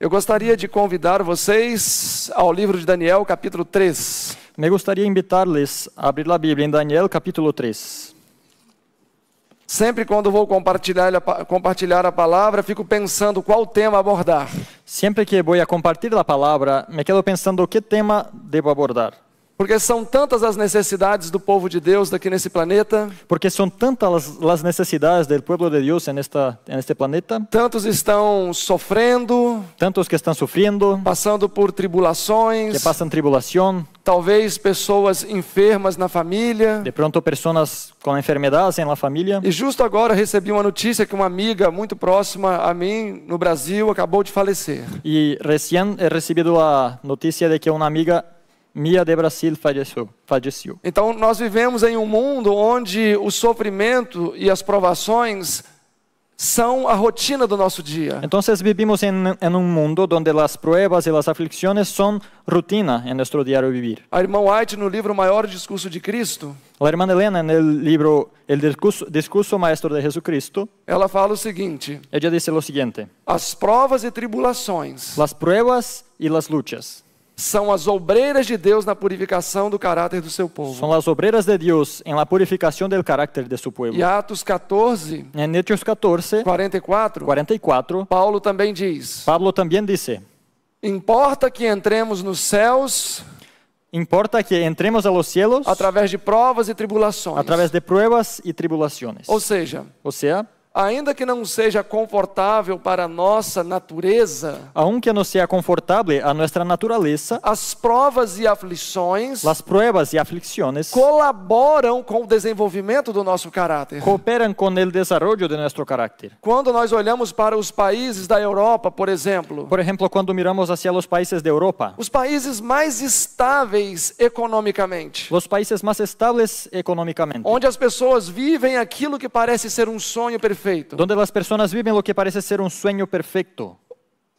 Eu gostaria de convidar vocês ao livro de Daniel, capítulo 3. Me gustaría invitarles a abrir la Biblia en Daniel capítulo 3. Sempre quando vou compartilhar a palavra, fico pensando qual tema abordar. Siempre que voy a compartir la palabra, me quedo pensando qué tema debo abordar. Porque são tantas as necessidades do povo de Deus aqui nesse planeta. Porque son tantas las necesidades del pueblo de Dios en este planeta. Tantos estão sofrendo. Tantos que están sufriendo. Passando por tribulações. Que pasan tribulación. Talvez pessoas enfermas na família. De pronto personas con enfermedades en la familia. E justo agora recebi uma notícia que uma amiga muito próxima a mim no Brasil acabou de falecer. Y recién he recibido la noticia de que una amiga Mia de Brasil faleceu. Então nós vivemos em um mundo onde o sofrimento e as provações são a rotina do nosso dia. Entonces vivimos en un mundo donde las pruebas y las aflicciones son rutina en nuestro diario vivir. A irmã White, no livro Maior Discurso de Cristo, La hermana Elena, en el libro El Discurso Maestro de Jesucristo, ela fala o seguinte: ella dice lo siguiente: as provas e tribulações las pruebas y las luchas são as obreiras de Deus na purificação do caráter do seu povo. son las obreras de Dios en la purificación del carácter de su pueblo. E Atos 14, En Hechos 14, 44, Paulo também diz: Pablo también dice: importa que entremos nos céus importa que entremos a los cielos através de provas e tribulações. a través de pruebas y tribulaciones. Ou seja, ainda que não seja confortável para a nossa natureza, aunque no sea confortable a nuestra naturaleza, as provas e aflições las pruebas y aflicciones colaboram com o desenvolvimento do nosso caráter. cooperan con el desarrollo de nuestro carácter. Quando nós olhamos para os países da Europa, por exemplo, Por ejemplo, cuando miramos hacia los países de Europa, os países mais estáveis economicamente, los países más estables económicamente, onde as pessoas vivem aquilo que parece ser um sonho perfeito, donde las personas viven lo que parece ser un sueño perfecto,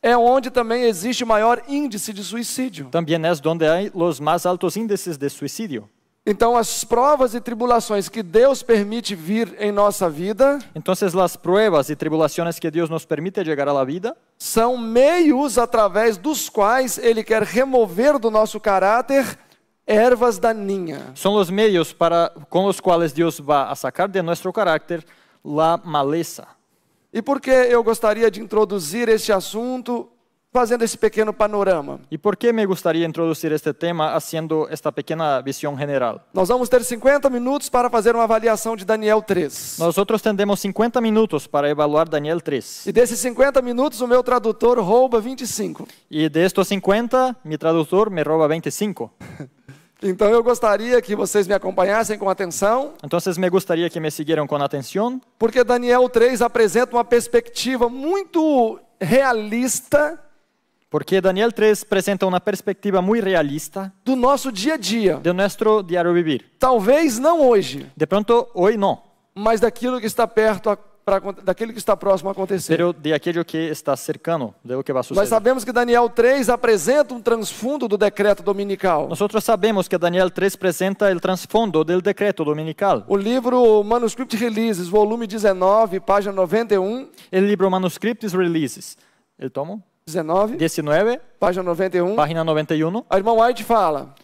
é onde também existe o maior índice de suicídio. también es donde hay los más altos índices de suicidio. Então, as provas e tribulações que Deus permite vir em nossa vida Entonces, las pruebas y tribulaciones que Dios nos permite llegar a la vida são meios através dos quais Ele quer remover do nosso caráter ervas daninhas. son los medios con los cuales Dios va a sacar de nuestro carácter la maleza. E por que eu gostaria de introduzir este assunto fazendo esse pequeno panorama? ¿Y por qué me gustaría introducir este tema haciendo esta pequeña visión general? Nós vamos ter 50 minutos para fazer uma avaliação de Daniel 3. Nosotros tendremos 50 minutos para evaluar Daniel 3. E desses 50 minutos, o meu tradutor rouba 25. Y de estos 50, mi traductor me roba 25. Então eu gostaria que vocês me acompanhassem com atenção, Entonces me gustaría que me siguieran con atención, porque Daniel 3 apresenta uma perspectiva muito realista porque Daniel 3 presenta una perspectiva muy realista do nosso dia a dia. de nuestro diario vivir. Talvez não hoje, De pronto, hoy no, mas daquilo que está daquilo que está próximo a acontecer. pero de aquello que está cercano, de lo que va a Nós suceder. sabemos que Daniel 3 apresenta um transfundo do decreto dominical. Nosotros sabemos que Daniel 3 presenta el trasfondo del decreto dominical. O livro Manuscript Releases, volume 19, página 91. El libro Manuscripts Releases, el tomo 19, 19, página 91. página 91. A irmã White fala: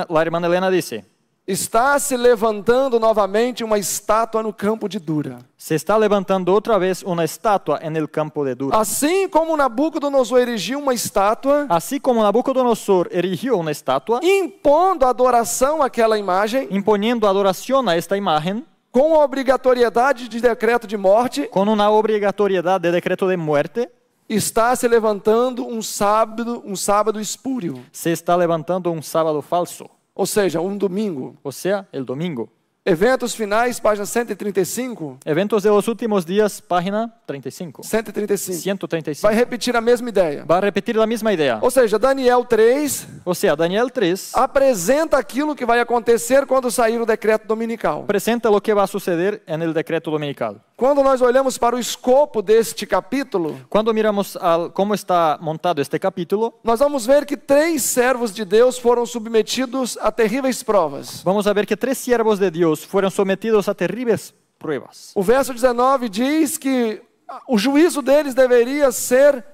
La hermana Elena dice: está se levantando novamente uma estátua no campo de Dura. se está levantando otra vez una estatua en el campo de Dura. Assim como Nabucodonosor erigiu uma estátua, Así como Nabucodonosor erigió una estatua, impondo adoração àquela imagem, imponiendo adoración a esta imagen, com a obrigatoriedade de decreto de morte, con una obligatoriedad de decreto de muerte, está se levantando um sábado espúrio, se está levantando un sábado falso, ou seja, um domingo. o sea, el domingo. Eventos finais, página 135. Eventos de los últimos días, página 35. 135. 135. Vai repetir a mesma ideia. Va a repetir la misma idea. Ou seja, Daniel 3 O sea, Daniel 3 apresenta aquilo que vai acontecer quando sair o decreto dominical. presenta lo que va a suceder en el decreto dominical. Quando nós olhamos para o escopo deste capítulo, Cuando miramos cómo está montado este capítulo, nós vamos ver que 3 servos de Deus foram submetidos a terríveis provas. vamos a ver que 3 siervos de Dios fueron sometidos a terribles pruebas. O verso 19 diz que o juízo deles deveria ser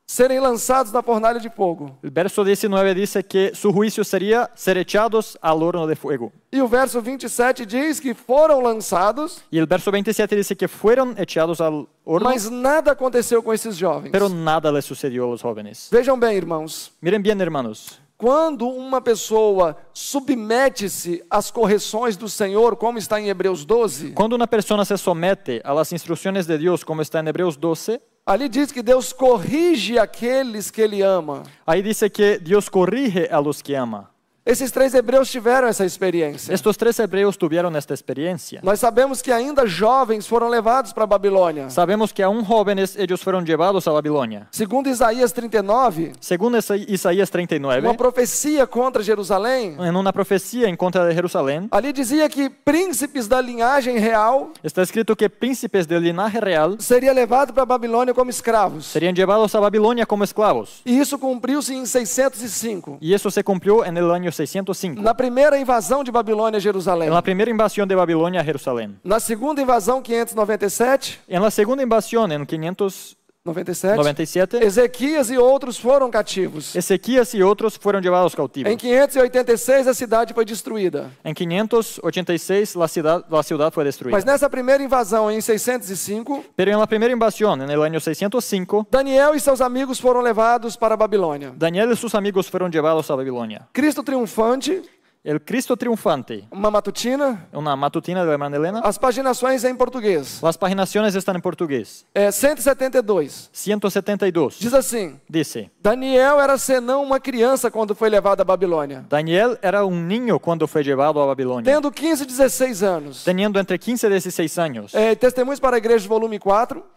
serem lançados na fornalha de fogo. El verso 19 dice que su juicio sería ser echados al horno de fuego. E o verso 27 diz que foram lançados, Y el verso 27 dice que fueron echados al horno, mas nada aconteceu com esses jovens. pero nada les sucedió a los jóvenes. Vejam bem, irmãos, Miren bien, hermanos. quando uma pessoa submete-se às correções do Senhor, como está em Hebreus 12, Cuando una persona se somete a las instrucciones de Dios, como está en Hebreos 12, ali diz que Deus corrige aqueles que Ele ama. ahí dice que Dios corrige a los que ama. Esses 3 hebreus tiveram essa experiência. Estos 3 hebreos tuvieron esta experiencia. Nós sabemos que ainda jovens foram levados para a Babilônia. Sabemos que aún jóvenes ellos fueron llevados a Babilonia. Segundo Isaías 39, Según Isaías 39, uma profecia contra Jerusalém, en una profecía en contra de Jerusalén, ali dizia que príncipes da linhagem real está escrito que príncipes del linaje real seria levado para a Babilônia como escravos. serían llevados a Babilonia como esclavos. E isso cumpriu-se em 605. Y eso se cumplió en el año 605, Na primeira invasão de Babilônia a Jerusalém. en la primera invasión de Babilonia a Jerusalén. Na segunda invasão, 597, En la segunda invasión, en 597, Ezequias e outros foram cativos. Ezequías y otros fueron llevados cautivos. Em 586 a cidade foi destruída. En 586 la ciudad fue destruida. Mas nessa primeira invasão, em 605, Pero en la primera invasión, en el año 605, Daniel e seus amigos foram levados para a Babilônia. Daniel y sus amigos fueron llevados a Babilonia. Cristo triunfante, El Cristo triunfante, uma matutina, una matutina de la hermana Elena. as paginações em português. Las paginaciones están en portugués. 172. 172 Diz assim: dice: Daniel era senão uma criança quando foi levado à Babilônia, Daniel era un niño cuando fue llevado a Babilonia, tendo 15 e 16 anos. teniendo entre 15 y 16 años. Testemunhos para a Igreja, volume 4,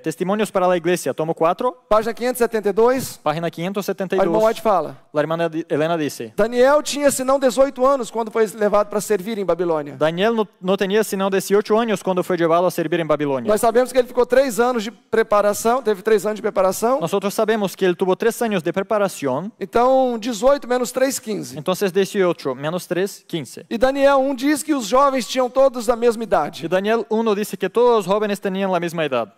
Testimonios para la Iglesia, tomo 4, página 572. página O irmão 572. White fala: La hermana Elena dice: Daniel tinha senão 18 anos quando foi levado para servir em Babilônia. Daniel no tenía sino 18 años cuando fue llevado a servir en Babilonia. Nós sabemos que ele ficou 3 anos de preparação, teve 3 anos de preparação. Nosotros sabemos que él tuvo 3 años de preparación, Então, 18 menos 3, 15. entonces 18 menos 3, 15. E Daniel 1 diz que os jovens tinham todos a mesma Y idade. Daniel 1 dice que todos los jóvenes tenían la misma edad.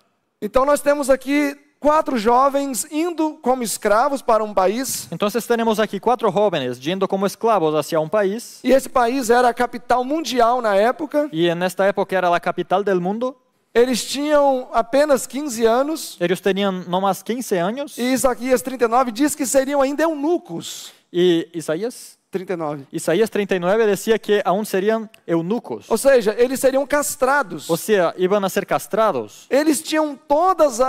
Então, nós temos aqui 4 jovens indo como escravos para um país. Entonces tenemos aquí 4 jóvenes yendo como esclavos hacia un país, E esse país era a capital mundial na época. y en esta época era la capital del mundo. Eles tinham apenas 15 anos. Ellos tenían no más 15 años. E Isaías 39 diz que seriam ainda eunucos. Y Isaías 39 decía que aún serían eunucos. Ou seja, eles seriam castrados. O sea, iban a ser castrados. Eles tinham todos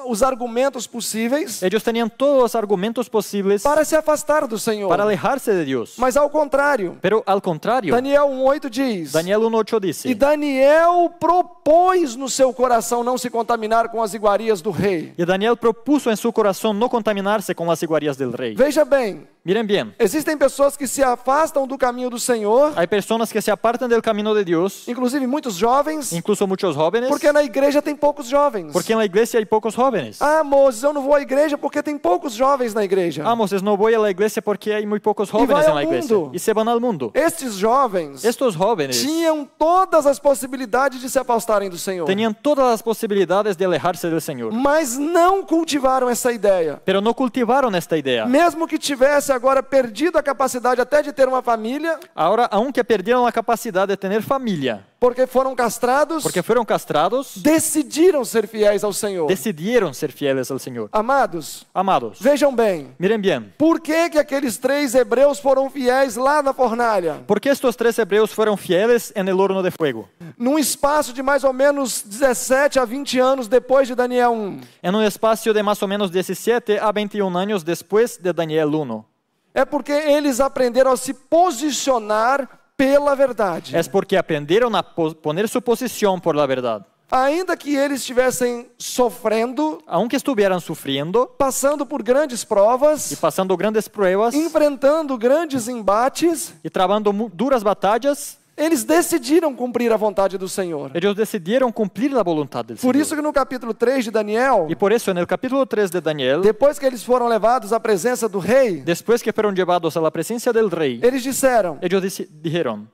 os argumentos possíveis Ellos tenían todos los argumentos posibles para se afastar do Senhor. para alejarse de Dios. Mas ao contrário, Pero al contrario, Daniel 1:8 diz: Daniel 1:8 E dice: Daniel propôs no seu coração não se contaminar com as iguarias do rei. Y Daniel propuso en su corazón no contaminarse con las iguarías del rey. Veja bem, Miren bien, existem pessoas que se afastam do caminho do Senhor, hay personas que se apartan del camino de Dios, inclusive muitos jovens, incluso muchos jóvenes, porque na igreja tem poucos jovens. porque en la iglesia hay pocos jóvenes. Ah, Moses, eu não vou à igreja porque tem poucos jovens na igreja. Moses, no voy a la iglesia porque hay muy pocos jóvenes va en la al iglesia. mundo. Y se van al mundo. Estes jovens Estos jóvenes tinham todas as possibilidades de se afastarem do Senhor, tenían todas las posibilidades de alejarse del Señor, mas não cultivaram essa ideia. pero no cultivaron esta idea. Mesmo que tivesse agora perdido a capacidade até de ter uma família, Ahora, aunque perdieron la capacidad de tener familia, porque foram castrados, porque fueron castrados, decidiram ser fiéis ao Senhor. decidieron ser fieles al Señor. Amados, Amados, vejam bem, miren bien, por que aqueles 3 hebreus foram fiéis lá na fornalha? ¿por qué estos 3 hebreos fueron fieles en el horno de fuego? Num espaço de mais ou menos 17 a 20 anos depois de Daniel 1. En un espacio de más o menos 17 a 21 años después de Daniel 1. É porque eles aprenderam a se posicionar pela verdade. Es porque aprendieron a poner su posición por la verdad. Ainda que eles estivessem sofrendo, Aunque estuvieran sufriendo passando por grandes y provas, pasando grandes pruebas enfrentando grandes embates, y trabando duras batallas, eles decidiram cumprir a vontade do Senhor. ellos decidieron cumplir la voluntad del Por Señor. isso que no capítulo 3 de Daniel, Y por eso en el capítulo 3 de Daniel, depois que eles foram levados à presença do rei, después que fueron llevados a la presencia del rey, eles disseram, ellos dijeron,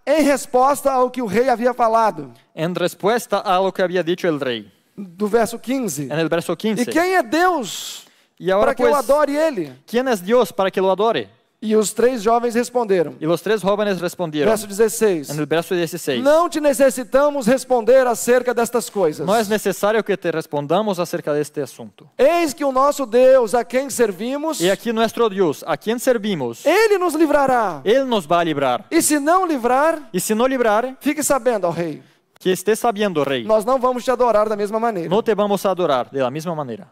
em resposta ao que o rei havia falado, en respuesta a lo que había dicho el rey, do verso 15. en el verso 15. E quem é Deus Y ahora para que eu pues, adore Ele? ¿quién es Dios para que lo adore? E os 3 jovens responderam. Y los 3 jóvenes respondieron Verso 16. en el verso 16. Não te necessitamos responder acerca destas coisas. No es necesario que te respondamos acerca de este asunto. Eis que o nosso Deus, a quem servimos, Y aquí nuestro Dios, a quien servimos, Ele nos livrará. Él nos va a librar. E se não livrar, Y si no librar, fique sabendo, ó rei, que estés sabiendo, rey, nós não vamos te adorar da mesma maneira. no te vamos a adorar de la misma manera.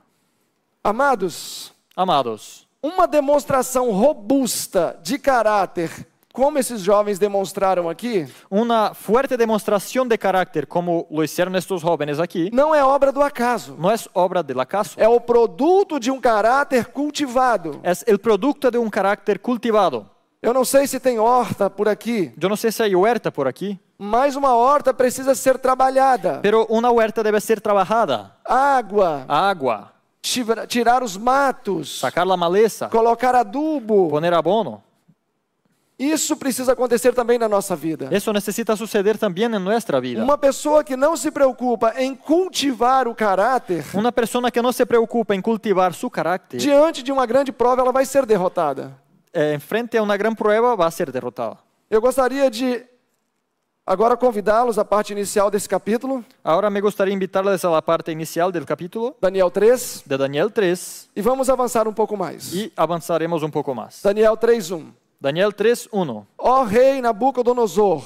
Amados, Amados, uma demonstração robusta de caráter, como esses jovens demonstraram aqui, una fuerte demostración de carácter, como lo hicieron estos jóvenes aquí, não é obra do acaso. no es obra del acaso. É o produto de um caráter cultivado. Es el producto de un carácter cultivado. Eu não sei se tem horta por aqui, Yo no sé si hay huerta por aquí, mas uma horta precisa ser trabalhada. pero una huerta debe ser trabajada. Água, Agua, tirar os matos, sacar la maleza, colocar adubo. poner abono. Isso precisa acontecer também na nossa vida. Eso necesita suceder también en nuestra vida. Uma pessoa que não se preocupa em cultivar o caráter, Una persona que no se preocupa en cultivar su carácter, diante de uma grande prova, ela vai ser derrotada. frente a una gran prueba va a ser derrotada. Eu gostaria de agora convidá-los à parte inicial desse capítulo, Ahora me gustaría invitarles a la parte inicial del capítulo Daniel 3, de Daniel 3 e vamos avançar um pouco mais. y avanzaremos un poco más. Daniel 3:1. Daniel 3:1. Ó rei Nabucodonosor,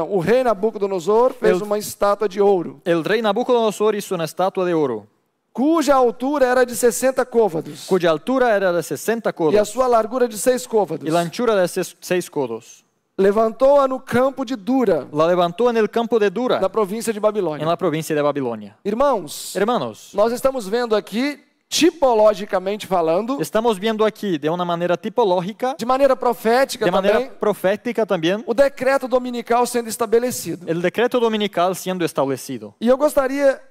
o rei Nabucodonosor fez Eu- uma estátua de ouro, El rey Nabucodonosor hizo una estatua de oro, cuja altura era de 60 côvados, cuya altura era de 60 e a codos sua largura de 6 côvados. y la anchura de 6 codos. Levantou-a no campo de Dura, La levantó en el campo de Dura, na província de en Babilônia. la provincia de Babilonia. Irmãos, Hermanos, nós estamos vendo aqui, tipologicamente falando, estamos viendo aquí de una manera tipológica, de maneira profética de manera também, profética también, o decreto dominical sendo estabelecido. el decreto dominical siendo establecido. E eu gostaria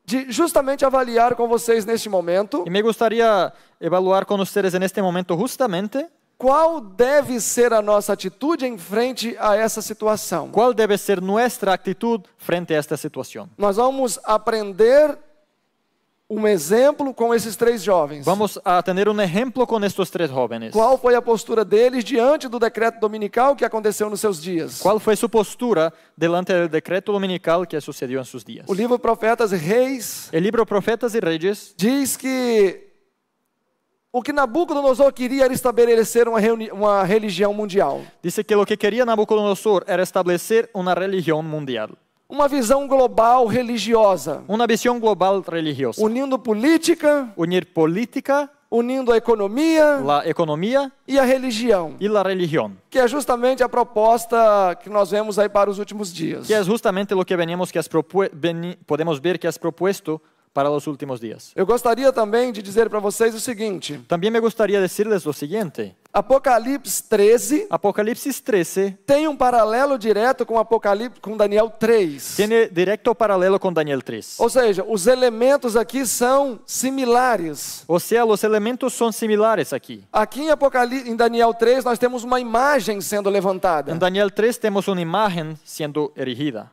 de justamente avaliar com vocês neste momento Y me gustaría evaluar con ustedes en este momento justamente qual deve ser a nossa atitude em frente a essa situação. cuál debe ser nuestra actitud frente a esta situación. Nós vamos aprender um exemplo com esses 3 jovens. Vamos a tener un ejemplo con estos 3 jóvenes. Qual foi a postura deles diante do decreto dominical que aconteceu nos seus dias? ¿Cuál fue su postura delante del decreto dominical que sucedió en sus días? O livro Profetas e Reis El libro Profetas y Reyes diz que o que Nabucodonosor queria era estabelecer uma religião mundial. dice que lo que quería Nabucodonosor era establecer una religión mundial, Uma visão global religiosa, una visión global religiosa, unindo política, unir política, unindo a economia la economía e a religião, y la religión, que é justamente a proposta que nós vemos aí para os últimos dias. que es justamente lo que podemos ver que has propuesto para los últimos días. Eu gostaria também de dizer para vocês o seguinte: También me gustaría decirles lo siguiente. Apocalipse 13 Apocalipsis 13 tem paralelo direto com Daniel 3. tiene directo paralelo con Daniel 3. Ou seja, os elementos aqui são similares. O sea, los elementos son similares aquí. Aqui em Daniel 3 nós temos uma imagem sendo levantada. En Daniel 3 tenemos una imagen siendo erigida.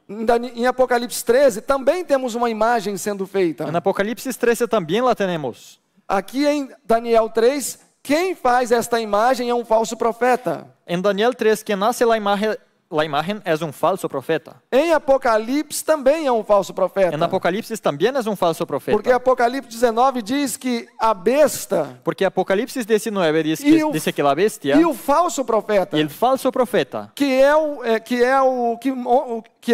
Em Apocalipse 13 também temos uma imagem sendo feita. En Apocalipsis 13 también la tenemos. Aqui em Daniel 3, quem faz esta imagem é um falso profeta. En Daniel 3, quien hace la imagen es un falso profeta. Em Apocalipse também é um falso profeta. En Apocalipsis también es un falso profeta. Porque Apocalipse 19 diz que a besta Porque Apocalipsis 19 dice que la bestia e o falso profeta, y el falso profeta, que é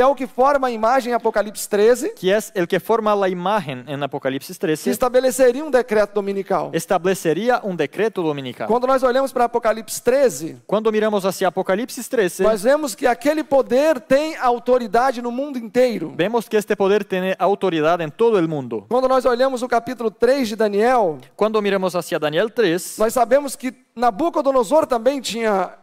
o que forma a imagem em Apocalipse 13, que es el que forma la imagen en Apocalipsis que 13, estabeleceria um decreto dominical. establecería un decreto dominical. Quando nós olhamos para Apocalipse 13, Cuando miramos hacia Apocalipsis 13, nós vemos que aquele poder tem autoridade no mundo inteiro. vemos que este poder tiene autoridad en todo el mundo. Quando nós olhamos o capítulo 3 de Daniel, Cuando miramos hacia Daniel 3, nós sabemos que Nabucodonosor também tinha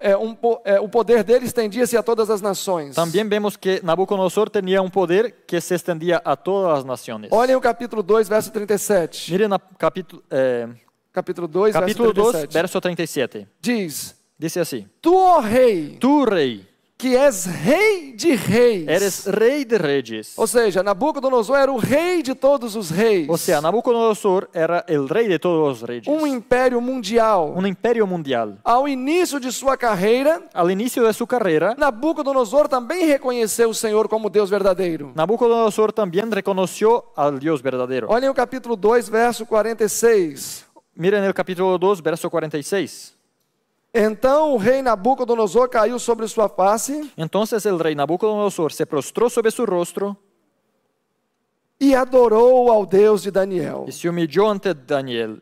o poder dele estendia-se a todas as nações. también vemos que Nabucodonosor tenía un poder que se extendía a todas las naciones. Olhem o capítulo 2, verso 37. Miren Capítulo 2, capítulo verso 2, 37. verso 37. Diz: Dice así: Tu, ó rei, Tú, rey, que és rei de reis. eres rey de reyes. Ou seja, Nabucodonosor era o rei de todos os reis. O sea, Nabucodonosor era el rey de todos los reyes. Império mundial. Imperio mundial. Ao início de sua carreira, Al inicio de su carrera, Nabucodonosor também reconheceu o Senhor como Deus verdadeiro. Nabucodonosor también reconoció al Dios verdadero. Olhem o capítulo 2, verso 46. Miren el capítulo 2, verso 46. Então o rei Nabucodonosor caiu sobre sua face Entonces el rey Nabucodonosor se prostró sobre su rostro e adorou ao Deus de Daniel. y se humilló ante Daniel.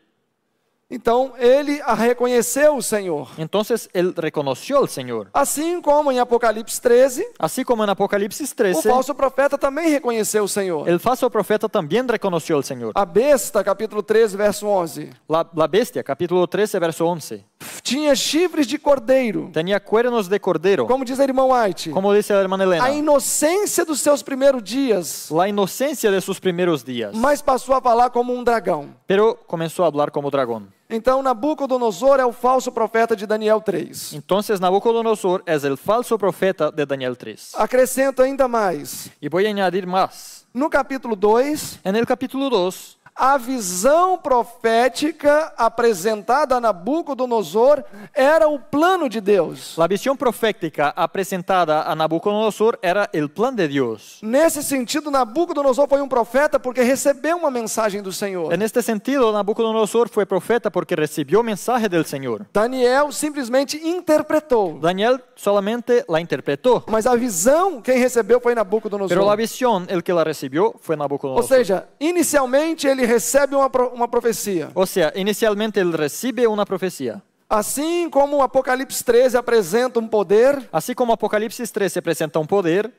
Então ele reconheceu o Senhor. Entonces él reconoció al Señor. Assim como em Apocalipse 13, Así como en Apocalipsis o 13, falso profeta também reconheceu o Senhor. el falso profeta también reconoció al Señor. A besta, capítulo 13, verso 11, La bestia, capítulo 13, verso 11, tinha chifres de cordeiro, tenía cuernos de cordero, como diz a irmã White, como dice la hermana a Elena, inocência dos seus primeiros dias, la inocencia de sus primeros días, mas passou a falar como um dragão. pero comenzó a hablar como dragón. Então Nabucodonosor é o falso profeta de Daniel 3. Entonces Nabucodonosor es el falso profeta de Daniel 3. Acrescento ainda mais. Y voy a añadir más. No capítulo 2, En el capítulo 2, a visão profética apresentada a Nabucodonosor era o plano de Deus. la visión profética presentada a Nabucodonosor era el plan de Dios. Nesse sentido, Nabucodonosor foi um profeta porque recebeu uma mensagem do Senhor. En este sentido, Nabucodonosor fue profeta porque recibió mensaje del Señor. Daniel simplesmente interpretou. Daniel solamente la interpretó, Mas a visão, quem recebeu foi pero la Nabucodonosor. visión, el que la recibió fue Ou Nabucodonosor. seja, inicialmente ele recebe uma profecia. O sea, inicialmente él recibe una profecía. Assim como o Apocalipse 13 apresenta um poder Así como Apocalipsis 13 presenta un poder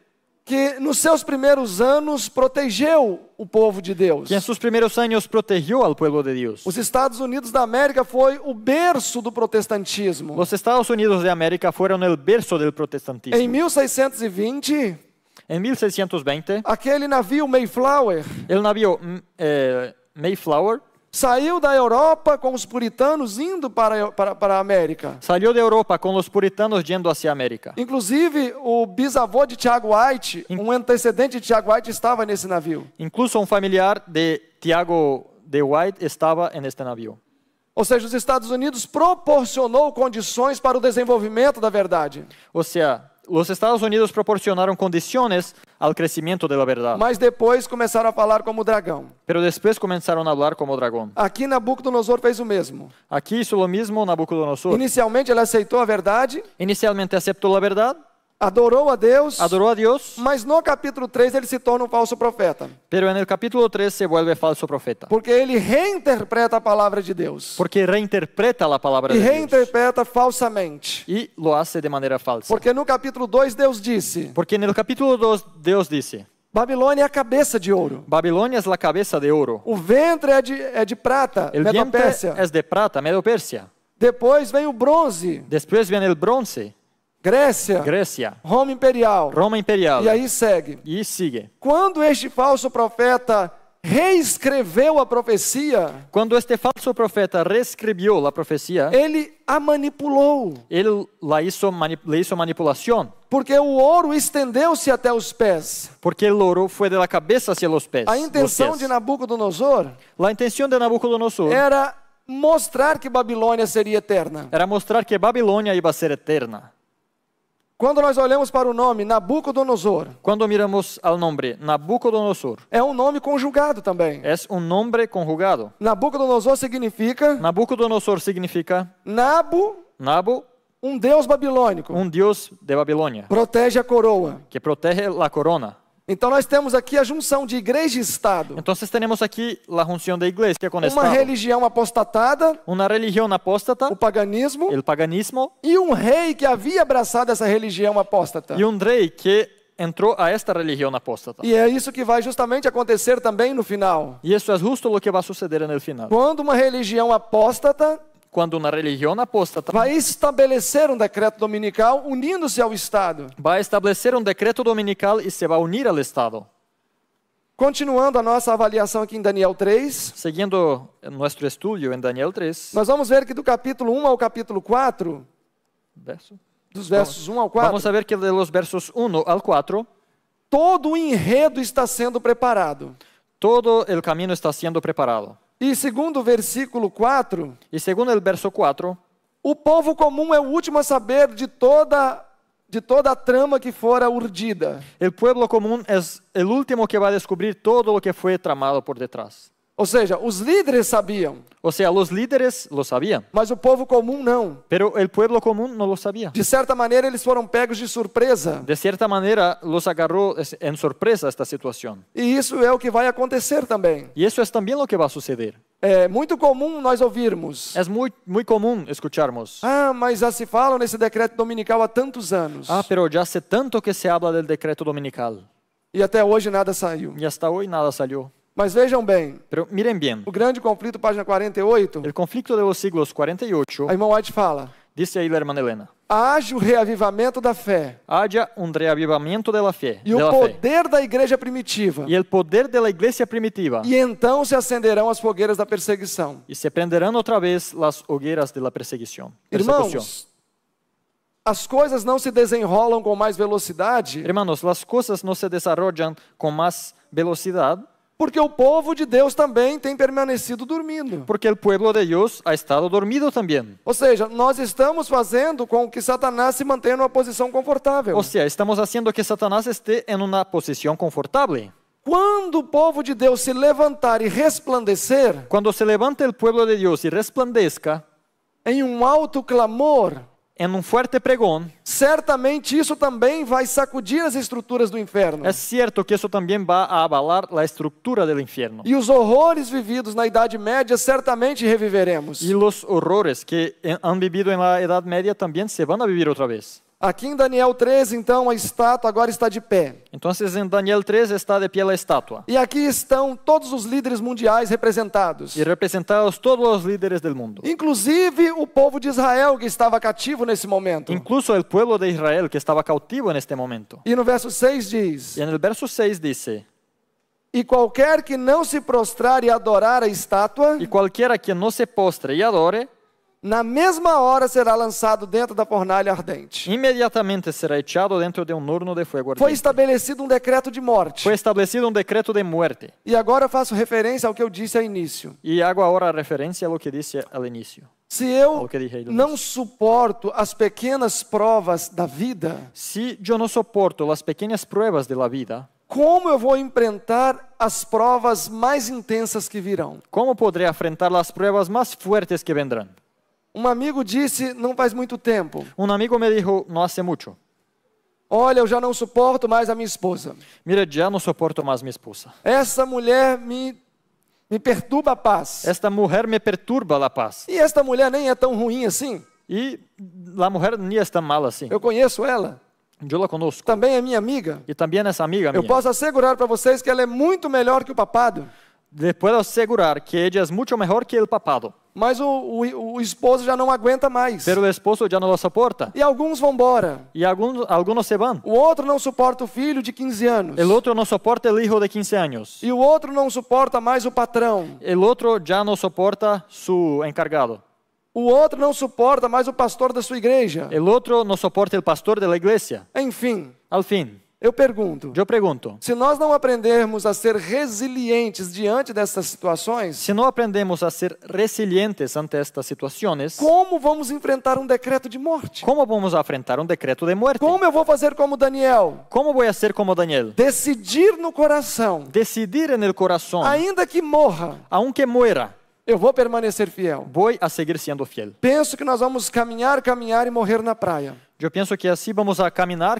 que nos seus primeiros anos protegeu o povo de Deus. que en sus primeros años protegió al pueblo de Dios. Os Estados Unidos da América foi o berço do protestantismo. Los Estados Unidos de América fueron el verso del Em protestantismo. 1620, En 1620, aquele navio Mayflower el navío Mayflower saiu da Europa com os puritanos indo para a América. salió de Europa con los puritanos yendo hacia América. Inclusive, o bisavô de Tiago White, um antecedente de Tiago White, estava nesse navio. Incluso un familiar de Tiago de White estaba en este navío. Ou seja, os Estados Unidos proporcionou condições para o desenvolvimento da verdade. O sea, los Estados Unidos proporcionaron condiciones al crecimiento de la verdad, Mas depois começaram a falar como dragão. pero después comenzaron a hablar como dragón. Aqui Nabucodonosor fez o mesmo. Aquí hizo lo mismo Nabucodonosor. Inicialmente ele aceitou a verdade, Inicialmente aceptó la verdad, adorou a Deus, adoró a Dios, mas no capítulo 3 ele se torna um falso profeta. pero en el capítulo 3 se vuelve falso profeta, Porque ele reinterpreta a palavra de Deus. porque reinterpreta la palabra E de Dios reinterpreta falsamente. y lo hace de manera falsa. Porque no capítulo 2 Deus disse: Porque en el capítulo 2 Dios dice, Babilônia é a cabeça de ouro. Babilonia es la cabeza de oro, O ventre é de prata, el vientre Medo-Pérsia. es de plata, Medo-Persia. Depois vem o bronze, Después viene el bronce, Grécia, Grecia, Roma imperial. Roma imperial, E aí segue. y sigue. Quando este falso profeta reescreveu a profecia, Cuando este falso profeta reescribió la profecía, ele a manipulou. él le hizo manipulación, Porque o ouro estendeu-se até os pés. porque el oro fue de la cabeza hacia los pies. A los intenção pies. de Nabucodonosor La intención de Nabucodonosor era mostrar que Babilônia seria eterna. era mostrar que Babilonia iba a ser eterna. Quando nós olhamos para o nome Nabucodonosor, Cuando miramos al nombre Nabucodonosor, é um nome conjugado também. es un nombre conjugado. Nabucodonosor significa Nabucodonosor significa Nabu, um deus babilônico. un dios de Babilonia, Protege a coroa. que protege la corona. Então nós temos aqui a junção de igreja e Estado. Entonces tenemos aquí la junción de iglesia con Uma Estado. religião apostatada, Una religión apóstata, o paganismo, el paganismo, e um rei que havia abraçado essa religião apóstata. y un rey que entró a esta religión apóstata. E é isso que vai justamente acontecer também no final. Y eso es justo lo que va a suceder en el final. Quando uma religião apóstata Cuando una religión apóstata vai estabelecer um decreto dominical unindo-se ao Estado. va a establecer un decreto dominical y se va a unir al Estado. Continuando a nossa avaliação aqui em Daniel 3, Siguiendo nuestro estudio en Daniel 3, nós vamos ver que do capítulo 1 ao capítulo 4, verso. dos versos 1 ao 4, Vamos a ver que de los versos 1 al 4, todo o enredo está sendo preparado. todo el camino está siendo preparado. E segundo o versículo 4, Y según el verso 4, o povo comum é o último a saber de toda a trama que fora urdida. el pueblo común es el último que va a descubrir todo lo que fue tramado por detrás. Ou seja, os líderes sabiam, O sea, los líderes lo sabían, mas o povo comum não. pero el pueblo común no lo sabía. De certa maneira, eles foram pegos de surpresa. De cierta manera, los agarró en sorpresa esta situación. E isso é o que vai acontecer também. Y eso es también lo que va a suceder. É muito comum nós ouvirmos: Es muy común escucharnos. ah, mas já se fala nesse decreto dominical há tantos anos. Pero ya hace tanto que se habla del decreto dominical. E até hoje nada saiu. Y hasta hoy nada salió. Mas vejam bem, Pero miren bien, o grande conflito, página 48, el conflicto de los siglos 48, a irmã White fala: dice ahí la hermana Elena, haja o reavivamento da fé haya un reavivamiento de la fe, e o poder da igreja primitiva. y el poder de la iglesia primitiva, E então se acenderão as fogueiras da perseguição. y se prenderán otra vez las hogueras de la persecución. Irmãos, as coisas não se desenrolam com mais velocidade Hermanos, las cosas no se desarrollan con más velocidad porque o povo de Deus também tem permanecido dormindo. porque el pueblo de Dios ha estado dormido también. Ou seja, nós estamos fazendo com que Satanás se mantenha numa posição confortável. O sea, estamos haciendo que Satanás esté en una posición confortable. Quando o povo de Deus se levantar e resplandecer Cuando se levante el pueblo de Dios y resplandezca em um alto clamor, en un fuerte pregón, certamente isso também vai sacudir as estruturas do inferno. es cierto que eso también va a avalar la estructura del infierno. E os horrores vividos na Idade Média certamente reviveremos. Y los horrores que han vivido en la Edad Media también se van a vivir otra vez. Aqui em Daniel 13, então, a estátua agora está de pé. Entonces en Daniel 3 está de pie la estatua. E aqui estão todos os líderes mundiais representados. Y representados todos los líderes del mundo. Inclusive o povo de Israel que estava cativo nesse momento. Incluso el pueblo de Israel que estaba cautivo en este momento. E no verso 6 diz: Y en el verso 6 dice, e qualquer que não se prostrar e adorar a estátua, y cualquiera que no se postre y adore, na mesma hora será lançado dentro da fornalha ardente. inmediatamente será echado dentro de un horno de fuego Foi ardiente. estabelecido um decreto de morte. Fue establecido un decreto de muerte. E agora faço referência ao que eu disse ao início. Y hago ahora referencia a lo que dice al inicio. Se eu Ao que dije aí do não suporto as pequenas provas da vida, Si yo no soporto las pequeñas pruebas de la vida, como eu vou enfrentar as provas mais intensas que virão? ¿cómo podré afrontar las pruebas más fuertes que vendrán? Um amigo disse, não faz muito tempo: Un amigo me dijo no hace mucho, olha, eu já não suporto mais a minha esposa. mira, ya no soporto más mi esposa. Essa mulher me perturba a paz. Esta mujer me perturba la paz. E esta mulher nem é tão ruim assim. Y la mujer ni es tan mala así. Eu conheço ela. Yo la conozco. Também é minha amiga. Y también es amiga Eu mía. posso assegurar para vocês que ela é muito melhor que o papado. Le puedo asegurar que ella es mucho mejor que el papado. Mas o esposo já não aguenta mais. Pero el esposo ya no lo soporta. E alguns vão embora. Y algunos se van. O outro não suporta o filho de 15 anos. El otro no soporta el hijo de 15 años. E o outro não suporta mais o patrão. El otro ya no soporta su encargado. O outro não suporta mais o pastor da sua igreja. El otro no soporta el pastor de la iglesia. Enfim, Al fin, eu pergunto: yo pregunto, se nós não aprendermos a ser resilientes diante dessas situações, si no aprendemos a ser resilientes ante estas situaciones, como vamos enfrentar um decreto de morte? ¿cómo vamos a afrontar un decreto de muerte? Como eu vou fazer como Daniel? ¿Cómo voy a ser como Daniel? Decidir no coração, Decidir en el corazón, ainda que morra, aunque muera, eu vou permanecer fiel. voy a seguir siendo fiel. Penso que nós vamos caminhar e morrer na praia. Yo pienso que así vamos a caminar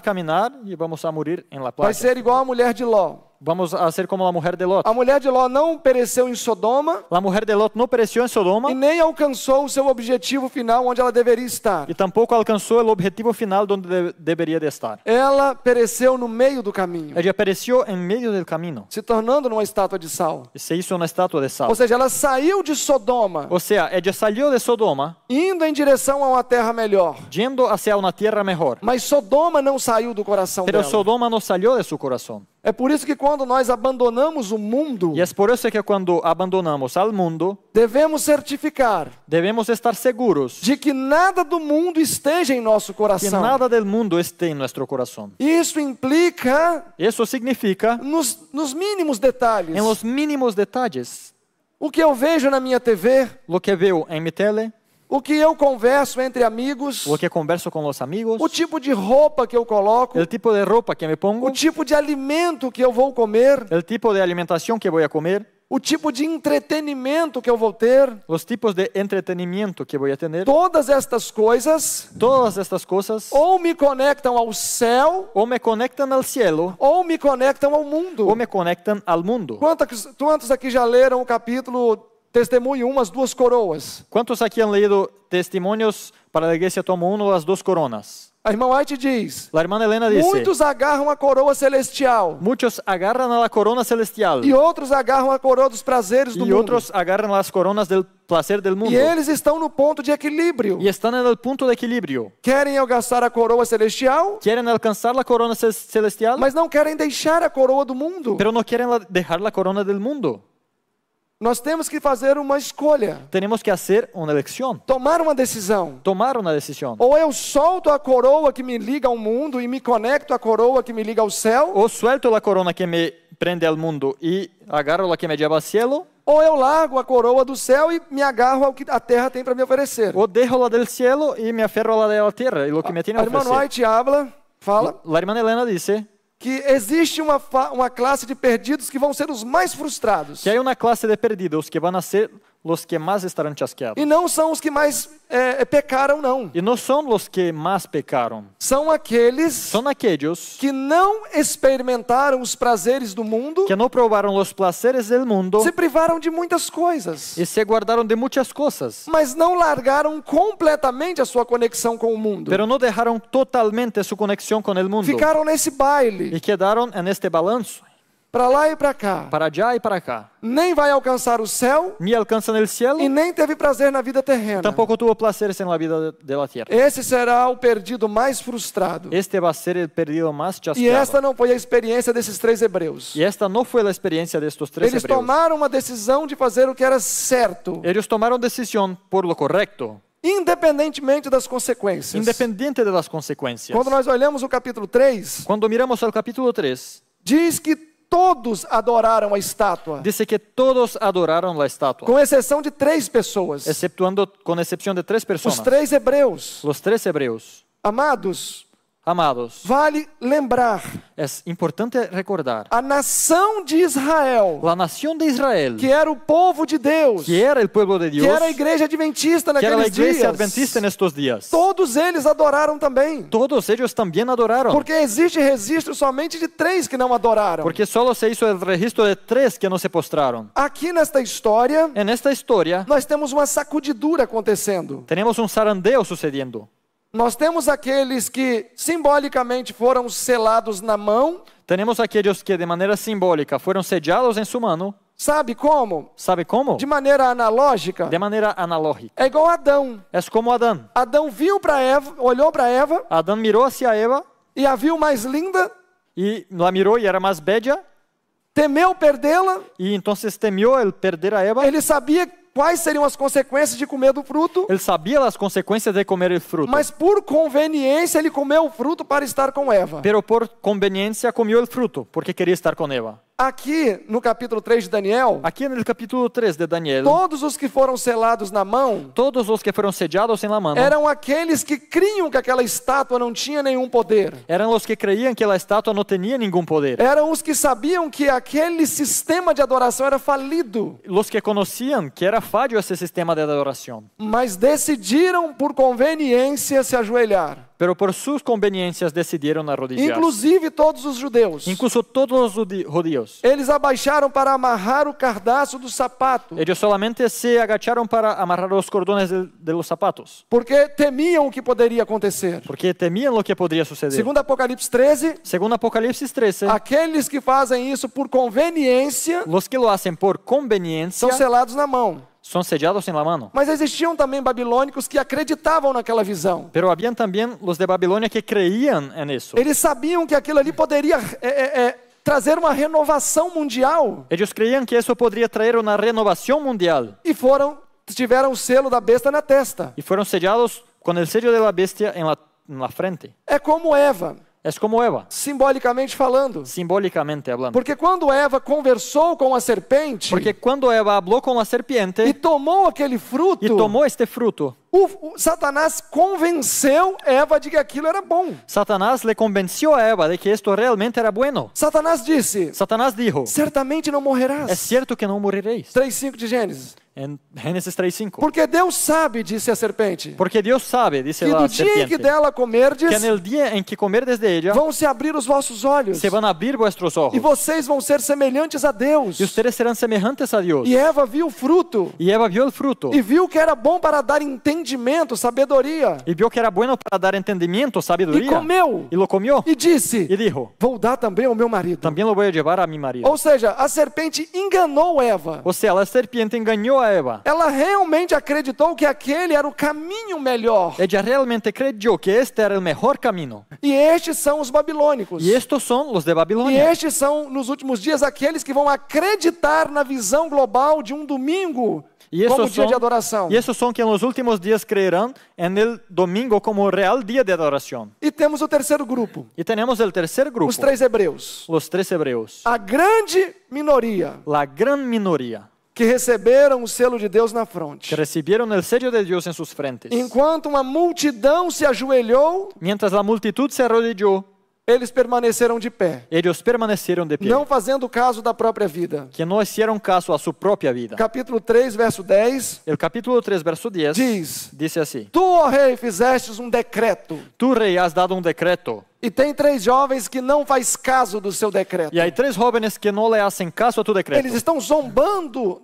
y vamos a morir en la Vai playa. ser igual a mulher de Ló. Vamos a ser como la mujer de Lot. A mulher de Ló não pereceu em Sodoma La mujer de Lot no pereció en Sodoma e nem alcançou o seu objetivo final onde ela deveria estar. y tampoco alcanzó el objetivo final donde debería de estar. Ela pereceu no meio do caminho, Ella pereció en medio del camino se tornando numa estátua de sal. y se hizo una estatua de sal. Ou seja, ela saiu de Sodoma, O sea, ella salió de Sodoma indo em direção a uma terra melhor. yendo hacia una tierra mejor. Mas Sodoma não saiu do coração Pero dela. Sodoma no salió de su corazón. É por isso que quando nós abandonamos o mundo, Y es por eso que cuando abandonamos al mundo, devemos certificar debemos estar seguros de que nada do mundo esteja em nosso que coração. nada del mundo esté en nuestro corazón. Isso implica Eso significa nos mínimos detalhes. en los mínimos detalles. O que eu vejo na minha TV, Lo que veo en mi tele, o que eu converso entre amigos, lo que converso con los amigos, o tipo de roupa que eu coloco, el tipo de ropa que me pongo, o tipo de alimento que eu vou comer, el tipo de alimentación que voy a comer, o tipo de entretenimento que eu vou ter. los tipos de entretenimiento que voy a tener. Todas estas coisas Todas estas cosas ou me conectam ao céu o me conectan al cielo ou me conectam ao mundo. o me conectan al mundo. Quantos aqui já leram o capítulo Testemunho 1, as duas coroas? ¿Cuántos aquí han leído testimonios para la iglesia tomo 1, las dos coronas? A irmã White diz: La hermana Elena dice, muitos agarram a coroa celestial muchos agarran a la corona celestial e outros agarram a coroa dos prazeres do y mundo. otros agarran las coronas del placer del mundo. E eles estão no ponto de equilíbrio. Y están en el punto de equilibrio. Querem alcançar a coroa celestial, Quieren alcanzar la corona celestial, mas não querem deixar a coroa do mundo. pero no quieren dejar la corona del mundo. Nós temos que fazer uma escolha, Tenemos que hacer una elección, tomar uma decisão. tomar una decisión. Ou eu solto a coroa que me liga ao mundo e me conecto à coroa que me liga ao céu, O suelto la corona que me prende al mundo y agarro la que me lleva al cielo, ou eu largo a coroa do céu e me agarro ao que a terra tem para me oferecer. o dejo la del cielo y me aferro a la de la tierra y lo que me tiene A a irmã ofrecer. White fala La hermana Elena dice que existe uma classe de perdidos que vão ser os mais frustrados. que hay una clase de perdidos que van a ser los que más estarán chasqueados. E não são os que mais pecaram, não. Y no son los que más pecaron, São aqueles son aquellos que não experimentaram os prazeres do mundo, que no probaron los placeres del mundo se privaram de muitas coisas, y se guardaron de muchas cosas, mas não largaram completamente a sua conexão com o mundo. pero no dejaron totalmente su conexión con el mundo Ficaram nesse baile, y quedaron en este balanzo, para lá e para cá. para allá y para acá. Nem vai alcançar o céu Ni alcanzan el cielo, e nem teve prazer na vida terrena. tampoco tuvo placeres en la vida de la tierra. Esse será o perdido mais frustrado. Este va a ser el perdido más E chasqueado. esta não foi a experiência desses 3 hebreus. Y esta no fue la experiencia de estos 3 Eles hebreos. tomaram uma decisão de fazer o que era certo, Ellos tomaron decisión por lo correcto, independentemente das consequências. independiente de las consecuencias. Quando nós olhamos o capítulo 3, Cuando miramos al capítulo 3, diz que todos adoraram a estátua, dice que todos adoraron la estatua, com exceção de 3 pessoas, exceptuando con excepción de 3 os personas. 3 hebreus. Los 3 hebreos. Amados, Amados, vale lembrar, es importante recordar, a nação de Israel, la nación de Israel, que era o povo de Deus, que era el pueblo de Dios, que era a igreja adventista que era la naqueles iglesia dias, adventista en estos días, todos eles adoraram também, todos ellos también adoraron, porque existe registro somente de 3 que não adoraram. porque solo se hizo el registro de 3 que no se postraron. Aqui nesta história, En esta historia nós temos uma sacudidura acontecendo. tenemos un zarandeo sucediendo. Nós temos aqueles que simbolicamente foram selados na mão. Tenemos aquellos que de manera simbólica fueron sellados en su mano. Sabe como? ¿Sabe cómo? De maneira analógica. De manera analógica. É igual Adão. Es como Adán. Adão viu para Eva, olhou para Eva Adán miró hacia Eva e a viu mais linda, y la miró y era más bella, temeu perdê-la. y entonces temió el perder a Eva. Ele sabia quais seriam as consequências de comer do fruto, Él sabía las consecuencias de comer el fruto, mas por conveniência ele comeu o fruto para estar com Eva. pero por conveniencia comió el fruto porque quería estar con Eva. Aqui no capítulo 3 de Daniel, Aquí en el capítulo 3 de Daniel, todos os que foram selados na mão todos los que fueron sellados en la mano eram aqueles que criam que aquela estátua não tinha nenhum poder. eran los que creían que la estatua no tenía ningún poder. Eram os que sabiam que aquele sistema de adoração era falido, Los que conocían que era fallo ese sistema de adoración, mas decidiram por conveniência se ajoelhar. pero por sus conveniencias decidieron arrodillarse. Inclusive todos os judeus. Incluso todos los judíos. Eles abaixaram para amarrar o cardaço do sapato, Ellos solamente se agacharon para amarrar los cordones de los zapatos, porque temiam o que poderia acontecer. porque temían lo que podría suceder. Segundo Apocalipse 13, Según Apocalipsis 13, aqueles que fazem isso por conveniência los que lo hacen por conveniencia são selados na mão. son sellados en la mano. Mas existiam também babilônicos que acreditavam naquela visão. Pero habían también los de Babilonia que creían en eso. Eles sabiam que aquilo ali poderia trazer uma renovação mundial. Ellos creían que eso podría traer una renovación mundial. E tiveram o selo da besta na testa. Y fueron sellados con el sello de la bestia en la frente. É como Eva, Es como Eva, simbolicamente falando. simbólicamente hablando. Porque quando Eva conversou com a serpente Porque cuando Eva habló con la e serpiente tomou aquele fruto, y tomó este fruto, Satanás convenceu Eva de que aquilo era bom. Satanás le convenció a Eva de que esto realmente era bueno. Satanás disse: Satanás dijo, certamente não morrerás. es cierto que no moriréis. 3:5 de Gênesis. En Génesis 3:5. Porque Deus sabe, disse a serpente, Porque Dios sabe, dice que la do dia em que serpiente, dela comerdes, que en el día en que comerdes de ella, vão se abrir os vossos olhos, se van a abrir vuestros ojos. e vocês vão ser semelhantes a Deus. Y ustedes serán semejantes a Dios. E Eva viu o fruto, Y Eva vio el fruto. e viu que era bom para dar entendimento, sabedoria, Y vio que era bueno para dar entendimiento, e sabiduría. comeu, Y lo comió. e disse: Y dijo, vou dar também ao meu marido. también lo voy a llevar a mi marido. Ou seja, a serpente enganou Eva. O sea, la serpiente engañó a Eva. Ela realmente acreditou que aquele era o caminho melhor. Ella realmente creyó que este era el mejor camino. E estes são os babilônicos. Y estos son los de E Babilonia. estes são, nos últimos dias, aqueles que vão acreditar na visão global de um domingo Y como esos dia de adoração. son que en los últimos días creerán en el domingo como real día de adoración. E temos o terceiro grupo, Y tenemos el tercer grupo, os 3 hebreus. los 3 hebreos. A grande minoria La gran minoría que receberam o selo de Deus na fronte. que recibieron el sello de Dios en sus frentes. Enquanto uma multidão se ajoelhou, Mientras la multitud se arrodilló, eles permaneceram de pé, ellos permanecieron de pie, não fazendo caso da própria vida. que no hicieron caso a su propia vida. Capítulo 3, verso 10, El capítulo 3, verso 10, diz: dice así: Tu, ó rei, fizestes um decreto, Tú, rey, has dado un decreto, e tem 3 jovens que não faz caso do seu decreto. y hay 3 jóvenes que no le hacen caso a tu decreto. Eles estão zombando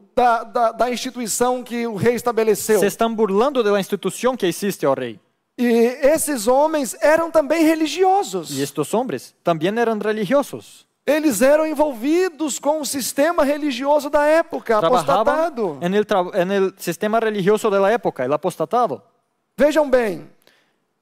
da instituição que o rei estabeleceu. Se están burlando de la institución que hiciste, oh rey. E esses homens eram também religiosos. Y estos hombres también eran religiosos. Eles eram envolvidos com o sistema religioso da época, Trabajaban apostatado. en el sistema religioso de la época, el apostatado. Vejam bem,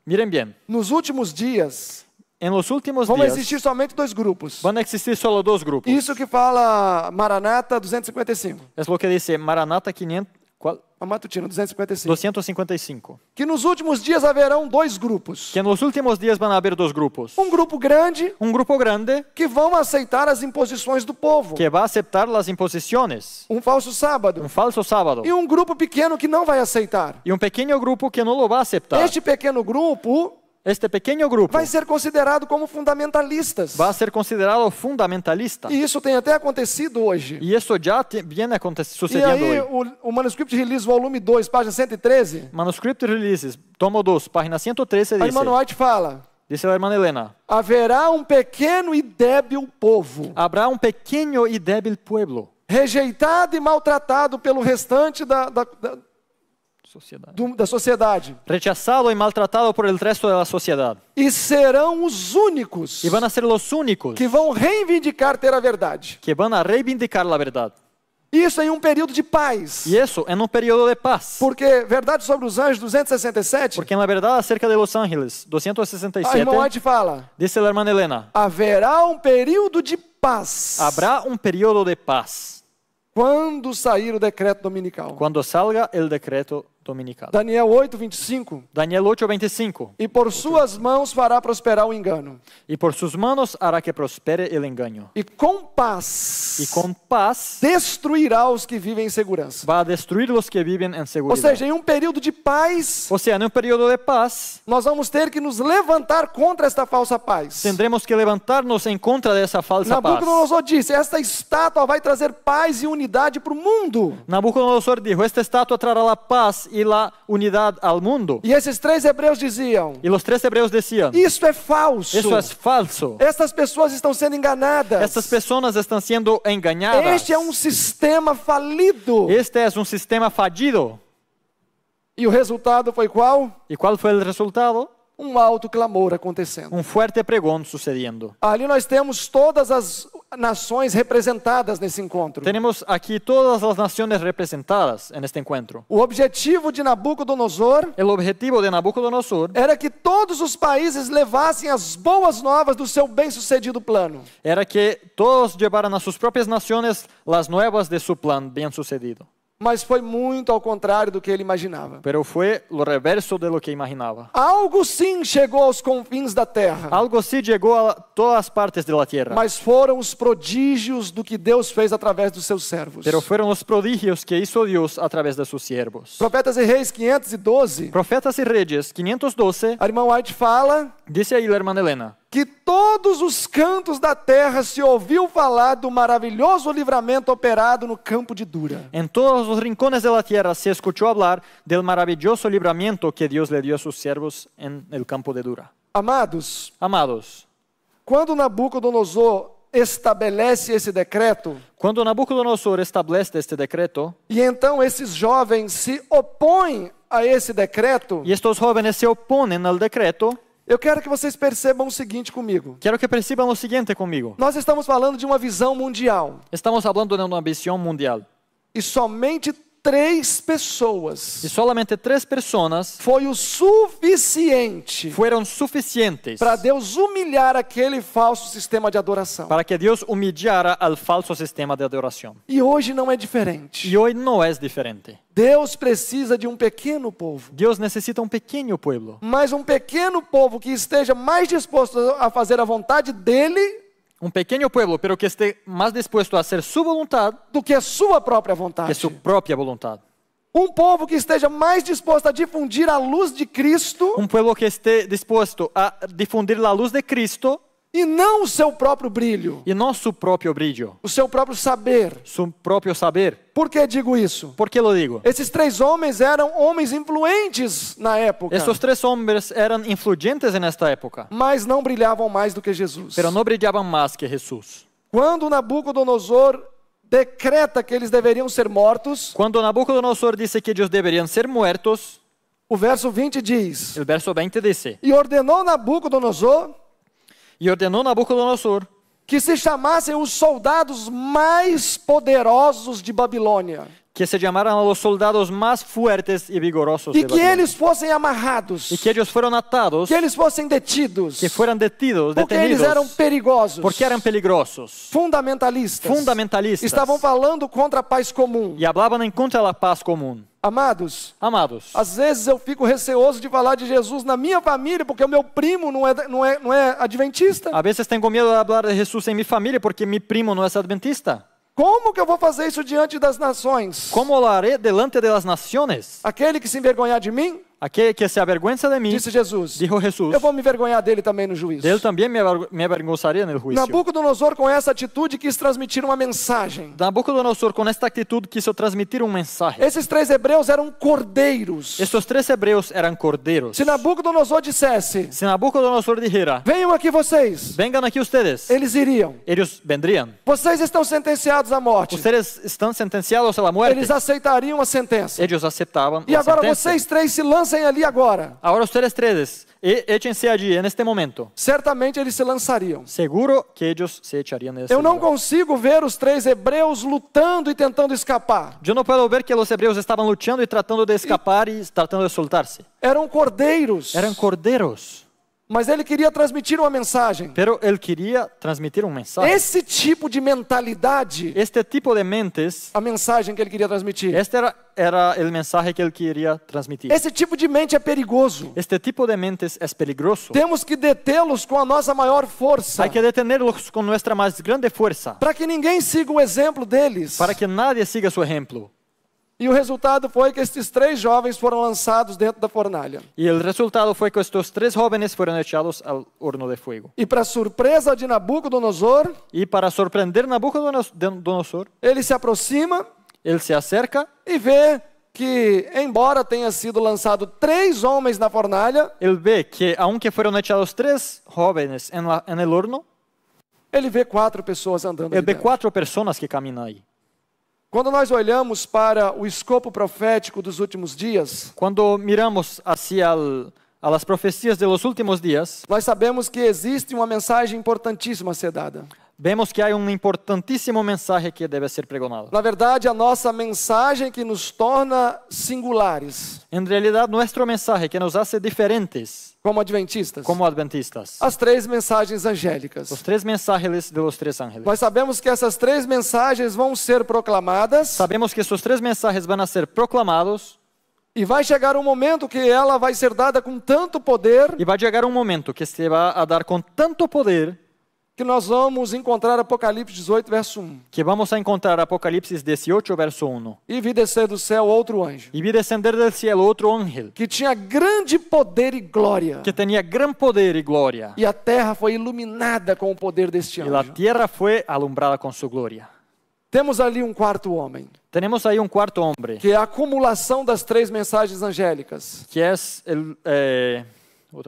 Miren bien, nos últimos dias, en los últimos vão días existir somente 2 grupos. van a existir solo 2 grupos. Isso que fala Maranata 255. Es lo que dice Maranata 500, ¿cuál? A Matutino 255. 255. Que nos últimos dias haverão 2 grupos. Que en los últimos días van a haber 2 grupos. Um grupo grande Un grupo grande que vão aceitar as imposições do povo. que va a aceptar las imposiciones, Um falso sábado. un falso sábado, E um grupo pequeno que não vai aceitar. y un pequeño grupo que no lo va a aceptar. Este pequeno grupo Este pequeño grupo vai ser considerado como fundamentalistas. va a ser considerado fundamentalista. E isso tem até acontecido hoje. Y eso ya viene E sucediendo aí, hoy. o Manuscript Release, volume 2, página 113, Manuscript Releases, tomo 2, página 113 a dice, irmã White fala: dice la hermana Elena, haverá um pequeno e débil povo, habrá un pequeño y débil pueblo, rejeitado e maltratado pelo restante da sociedade. rechazado y maltratado por el resto de la sociedad. E serão os únicos Y van a ser los únicos que vão reivindicar ter a verdade. que van a reivindicar la verdad. Isso em um período de paz. Y eso en un periodo de paz. Porque Verdade sobre os Anjos 267, Porque en la verdad acerca de los ángeles, a 267, irmã White fala: dice la hermana Elena, haverá um período de paz habrá un periodo de paz quando sair o decreto dominical. cuando salga el decreto dominical. Daniel 8:25. Daniel 8:25. E por suas mãos fará prosperar o engano. Y por sus manos hará que prospere el engaño. E com paz Y con paz destruirá os que vivem em segurança. va a destruir los que viven en Ou seguridad. seja, em um período de paz, O sea, en un periodo de paz nós vamos ter que nos levantar contra esta falsa paz. tendremos que levantarnos en contra de esa falsa paz. Nabucodonosor disse: esta estátua vai trazer paz e unidade para o mundo. Nabucodonosor dijo, esta estatua traerá la paz y la unidad al mundo. E esses 3 hebreus diziam: Y los 3 hebreos decían, isso é falso. eso es falso. Estas pessoas estão sendo enganadas. Estas personas están siendo engañadas. Este é um sistema falido. Este es un sistema fallido. E o resultado foi qual? ¿Y cuál fue el resultado? um alto clamor acontecendo. un fuerte pregón sucediendo. Ali nós temos todas as nações representadas nesse encontro. Tenemos aquí todas las naciones representadas en este encuentro. O objetivo de Nabucodonosor El objetivo de Nabucodonosor era que todos os países levassem as boas novas do seu bem-sucedido plano. era que todos llevaran a sus propias naciones las nuevas de su plan bien sucedido. Mas foi muito ao contrário do que ele imaginava. Pero fue lo reverso de lo que imaginaba. Algo sim chegou aos confins da terra, Algo sí llegó a todas partes de la tierra, mas foram os prodígios do que Deus fez através dos seus servos. pero fueron los prodigios que hizo Dios a través de sus siervos. Profetas e Reis 512, Profetas y Reyes 512, a irmã White fala dice ahí la hermana Elena, que todos os cantos da terra se ouviu falar do maravilhoso livramento operado no campo de Dura. en todos los rincones de la tierra se escuchó hablar del maravilloso libramiento que Dios le dio a sus siervos en el campo de Dura. Amados, Amados, quando Nabucodonosor estabelece esse decreto, cuando Nabucodonosor establece este decreto, e então esses jovens se opõem a esse decreto, y estos jóvenes se oponen al decreto, eu quero que vocês percebam o seguinte comigo. quiero que perciban lo siguiente conmigo. Nós estamos falando de uma visão mundial. Estamos hablando de una visión mundial. E somente 3 pessoas Y solamente 3 personas foi o suficiente fueron suficientes para Deus humilhar aquele falso sistema de adoração. para que Dios humillara al falso sistema de adoración. E hoje não é diferente. Y hoy no es diferente. Deus precisa de um pequeno povo. Dios necesita un pequeño pueblo, Mas um pequeno povo que esteja mais disposto a fazer a vontade dele un pequeño pueblo, pero que esté más dispuesto a hacer su voluntad do que a sua própria que vontade. su propia voluntad. Um povo que esteja mais disposto a difundir a luz de Cristo Un pueblo que esté dispuesto a difundir la luz de Cristo e não o seu próprio brilho, y no su propio brillo, o seu próprio saber. su propio saber. Por que digo isso? ¿Por qué lo digo? Esses 3 homens eram homens influentes na época, Estos 3 hombres eran influyentes en esta época, mas não brilhavam mais do que Jesus. pero no brillaban más que Jesús. Quando Nabucodonosor decreta que eles deveriam ser mortos, Cuando Nabucodonosor dice que ellos deberían ser muertos, o verso 20 diz: el verso 20 dice, E ordenou Nabucodonosor y ordenó Nabucodonosor que se chamassem os soldados mais poderosos de Babilônia que se llamaran a los soldados más fuertes y vigorosos e de que Babilonia, eles fossem amarrados, y que ellos fueron atados, que eles fossem detidos, que fueran detenidos, porque eles eram perigosos, porque eran peligrosos, fundamentalistas, fundamentalistas, estavam falando contra a paz comum. y hablaban en contra de la paz común. Amados, Amados, às vezes eu fico receoso de falar de Jesus na minha família, porque o meu primo não é adventista. a veces tengo miedo de hablar de Jesús en mi familia porque mi primo no es adventista. Como que eu vou fazer isso diante das nações? ¿Cómo lo haré delante de las naciones? Aquele que se envergonhar de mim, Aquel que se avergüenza de mí, disse Jesus, dijo Jesús, eu vou me envergonhar dele também no juízo. de él también me avergonzaría en el juicio. Nabucodonosor, com essa atitude, quis transmitir uma mensagem. Nabucodonosor con esta actitud quiso transmitir un mensaje. Esses 3 hebreus eram cordeiros. Estos 3 hebreos eran corderos. Se Nabucodonosor dissesse, Si Nabucodonosor dijera, venham aqui vocês, vengan aquí ustedes, eles iriam. ellos vendrían. Vocês estão sentenciados à morte. Ustedes están sentenciados a la muerte. Eles aceitariam a sentença. Ellos aceptaban E la agora sentencia. vocês 3 se lancem ali agora. Ahora ustedes 3, échense allí en este momento. Certamente eles se lançariam. Seguro que ellos se echarían de ese Eu não lugar. consigo ver os 3 hebreus lutando e tentando escapar. Yo no puedo ver que los hebreos estaban luchando y tratando de escapar y tratando de soltarse. Eram cordeiros. Eran corderos. Mas ele queria transmitir uma mensagem. Pero él quería transmitir un mensaje. Esse tipo de mentalidade, Este tipo de mentes, a mensagem que ele queria transmitir. este era el mensaje que él quería transmitir. Esse tipo de mente é perigoso. Este tipo de mentes es peligroso. Temos que detê-los com a nossa maior força, Hay que detenerlos con nuestra más grande fuerza, para que ninguém siga o exemplo deles. para que nadie siga su ejemplo. E o resultado foi que estes 3 jovens foram lançados dentro da fornalha. Y el resultado fue que estos 3 jóvenes fueron echados al horno de fuego. E para surpresa de Nabucodonosor, Y para sorprender Nabucodonosor, ele se aproxima él se acerca, e vê que, embora tenha sido lançado 3 homens na fornalha, él ve que aunque fueron echados 3 jóvenes en el horno, ele vê 4 pessoas andando él ali ve dentro. 4 personas que caminan ahí. Quando nós olhamos para o escopo profético dos últimos dias, Cuando miramos hacia a las profecías de los últimos días, nós sabemos que existe uma mensagem importantíssima a ser dada. vemos que hay un importantísimo mensaje que debe ser pregonado. Na verdade, a nossa mensagem que nos torna singulares, En realidad, nuestro mensaje que nos hace diferentes como adventistas. como adventistas. As 3 mensagens angélicas. Los 3 mensajes de los 3 ángeles. Nós sabemos que essas 3 mensagens vão ser proclamadas Sabemos que estos 3 mensajes van a ser proclamados e vai chegar um momento que ela vai ser dada com tanto poder y va a llegar un momento que se va a dar con tanto poder que nós vamos encontrar Apocalipse 18, verso 1. que vamos a encontrar Apocalipsis 18, verso 1. E vi descer do céu outro anjo, Y vi descender del cielo otro ángel que tinha grande poder e glória. que tenía gran poder y gloria. E a terra foi iluminada com o poder deste Y la anjo. tierra fue alumbrada con su gloria. Temos ali um quarto homem, Tenemos ahí un cuarto hombre, que é a acumulação das 3 mensagens angélicas. que es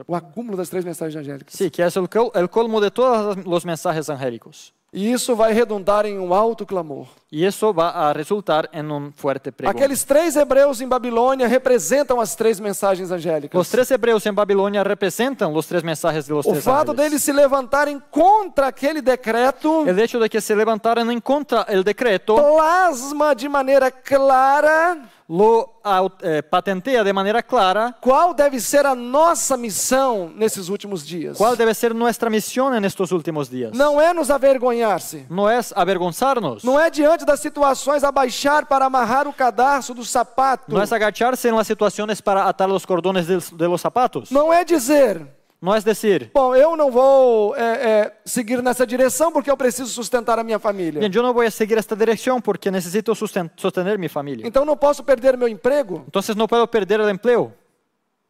O acúmulo das 3 mensagens angélicas. sí, que es el colmo de todos los mensajes angélicos. E isso vai redundar em um alto clamor. Y eso va a resultar en un fuerte pregón. Aqueles 3 hebreus em Babilônia representam as 3 mensagens angélicas. Los 3 hebreos en Babilonia representan los 3 mensajes de los O 3 fato ángeles. deles se levantarem contra aquele decreto El hecho de que se levantaran en contra el decreto plasma de maneira clara lo patentea de manera clara qual deve ser a nossa missão nesses últimos dias. cuál debe ser nuestra misión en estos últimos días. Não é nos avergonhar-se. No es avergonzarnos, Não é diante das situações abaixar para amarrar o cadarço do sapato. no es agacharse en las situaciones para atar los cordones de los zapatos. Não é dizer, No es decir, bom, eu não vou seguir nessa direção porque eu preciso sustentar a minha família. bien, yo no voy a seguir esta dirección porque necesito sostener mi familia. Então não posso perder meu emprego. Entonces no puedo perder el empleo.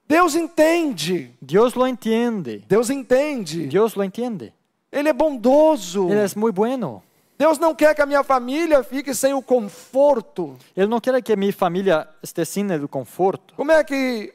Deus entende. Dios lo entiende. Deus entende. Dios lo entiende. Ele é bondoso. Él es muy bueno. Deus não quer que a minha família fique sem o conforto. Él no quiere que mi familia esté sin el conforto. Como é que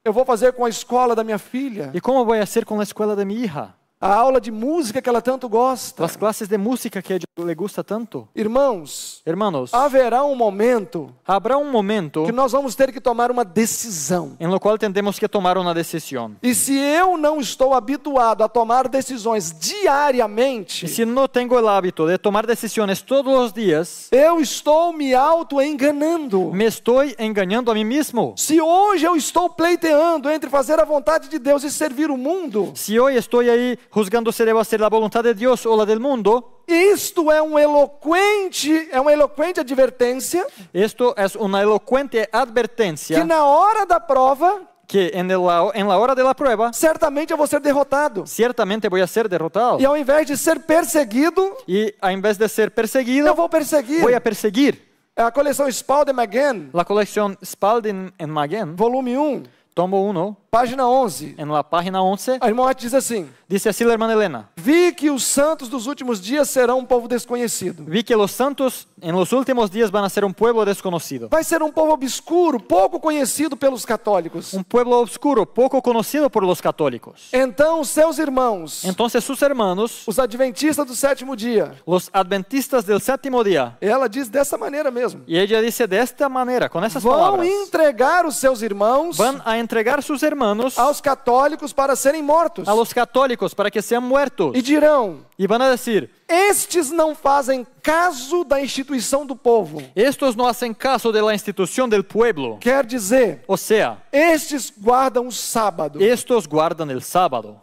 eu vou fazer com a escola da minha filha? ¿Y cómo voy a hacer con la escuela de mi hija? A aula de música que ela tanto gosta? Las clases de música que a ella le gusta tanto. Irmãos, Hermanos, haverá um momento habrá un momento que nós vamos ter que tomar uma decisão. en lo cual tendremos que tomar una decisión. E se eu não estou habituado a tomar decisões diariamente, Y si no tengo el hábito de tomar decisiones todos los días, eu estou me auto-enganando. me estoy engañando a mí mismo. Se hoje eu estou pleiteando entre fazer a vontade de Deus e servir o mundo, Si hoy estoy ahí juzgando si debo hacer la voluntad de Dios o la del mundo, isto é uma eloquente advertência esto es una elocuente que advertencia na hora da prova, que en la hora de la prueba, certamente eu vou ser derrotado. ciertamente voy a ser derrotado. E ao invés de ser perseguido, Y en vez de ser perseguido, eu vou perseguir. voy a perseguir. É a coleção Spalding Maguen, La colección Spalding en Maguen, volume 1, tomo 1, página 11. en la página 11, A irmã diz assim: dice así la hermana Elena: vi que os santos dos últimos dias serão um povo desconhecido. vi que los santos en los últimos días van a ser un pueblo desconocido. Vai ser um povo obscuro, pouco conhecido pelos católicos. Un pueblo oscuro, poco conocido por los católicos. Então, seus irmãos, Entonces sus hermanos, os adventistas do sétimo dia, los adventistas del séptimo día, ela diz dessa maneira mesmo, y ella dice de esta manera, con esas vão palabras, entregar os seus irmãos van a entregar sus hermanos aos católicos para serem mortos. a los católicos para que sean muertos. E dirão: Y van a decir: estes não fazem caso da instituição do povo. estos no hacen caso de la institución del pueblo. Quer dizer, O sea, estes guardam o sábado. estos guardan el sábado.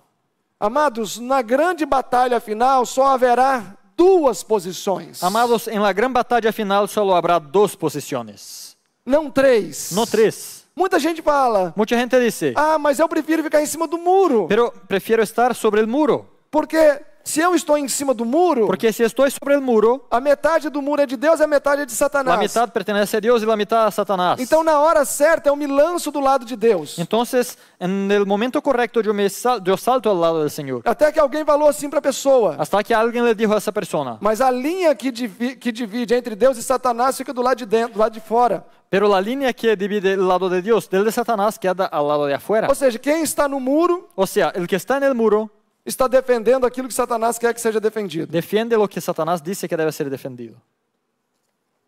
Amados, na grande batalha final só haverá 2 posições. Amados, en la gran batalla final solo habrá 2 posiciones, Não 3. no 3. Muita gente fala: Mucha gente dice: ah, mas eu prefiro ficar em cima do muro. pero prefiero estar sobre el muro, Porque se eu estou em cima do muro, porque si estoy sobre el muro, a metade do muro é de Deus e a metade é de la Satanás. mitad pertenece a Dios y la mitad a Satanás. Então, na hora certa, eu me lanço do lado de Deus. Entonces, en el momento correcto yo salto al lado del Señor. Até que alguém falou assim para a pessoa: Hasta que alguien le dijo a esa persona: mas a linha que divide entre Deus e Satanás fica do lado de dentro, do lado de fora. pero la línea que divide el lado de Dios del de Satanás queda al lado de afuera. Ou seja, quem está no muro O sea, el que está en el muro está defendendo aquilo que Satanás quer que seja defendido. defiende lo que Satanás dice que debe ser defendido.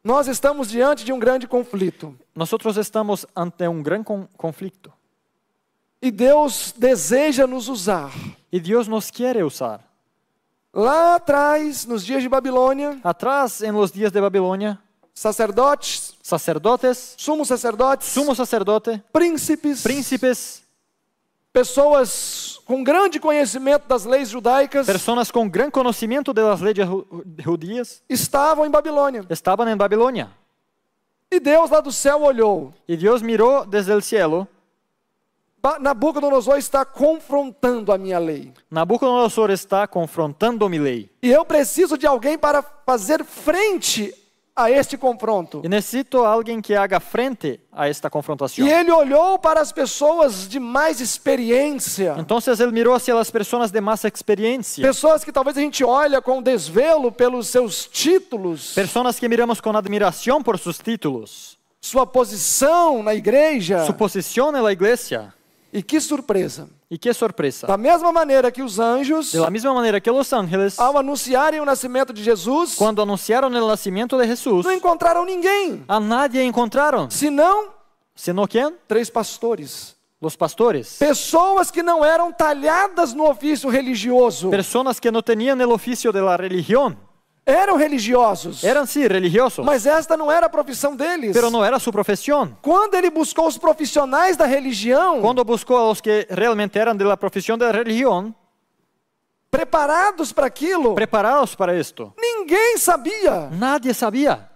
Nós estamos diante de um grande conflito. Nosotros estamos ante un gran conflicto. E Deus deseja nos usar. Y Dios nos quiere usar. Lá atrás, nos dias de Babilônia, Atrás, en los días de Babilonia, sacerdotes, sacerdotes, sumos sacerdotes, sumo sacerdote, príncipes, príncipes, pessoas com grande conhecimento das leis judaicas, personas con gran conocimiento de las leyes judías, estavam em Babilônia. estaban en Babilonia. E Deus lá do céu olhou. Y Dios miró desde el cielo. Nabucodonosor está confrontando a minha lei. Nabucodonosor está confrontando mi ley. E eu preciso de alguém para fazer frente a este confronto. Y necesito a alguien que haga frente a esta confrontación. E ele olhou para as pessoas de mais experiência. Entonces él miró hacia las personas de más experiencia. Pessoas que talvez a gente olha com desvelo pelos seus títulos, Personas que miramos con admiración por sus títulos, sua posição na igreja. su posición en la iglesia. E que surpresa. Y qué sorpresa. Da mesma maneira que os anjos, De la misma manera que los ángeles, ao anunciarem o nascimento de Jesus, cuando anunciaron el nacimiento de Jesús, não encontraram ninguém, a nadie encontraron. senão ¿Sino quién? 3 pastores. Los pastores. Pessoas que não eram talhadas no ofício religioso. Personas que no tenían el oficio de la religión. Eram religiosos. Eran sí religiosos, Mas esta não era a profissão deles. pero no era su profesión. Quando ele buscou os profissionais da religião, Cuando buscó a los que realmente eran de la profesión de la religión, preparados para aquilo, preparados para esto, ninguém sabia. nadie sabía.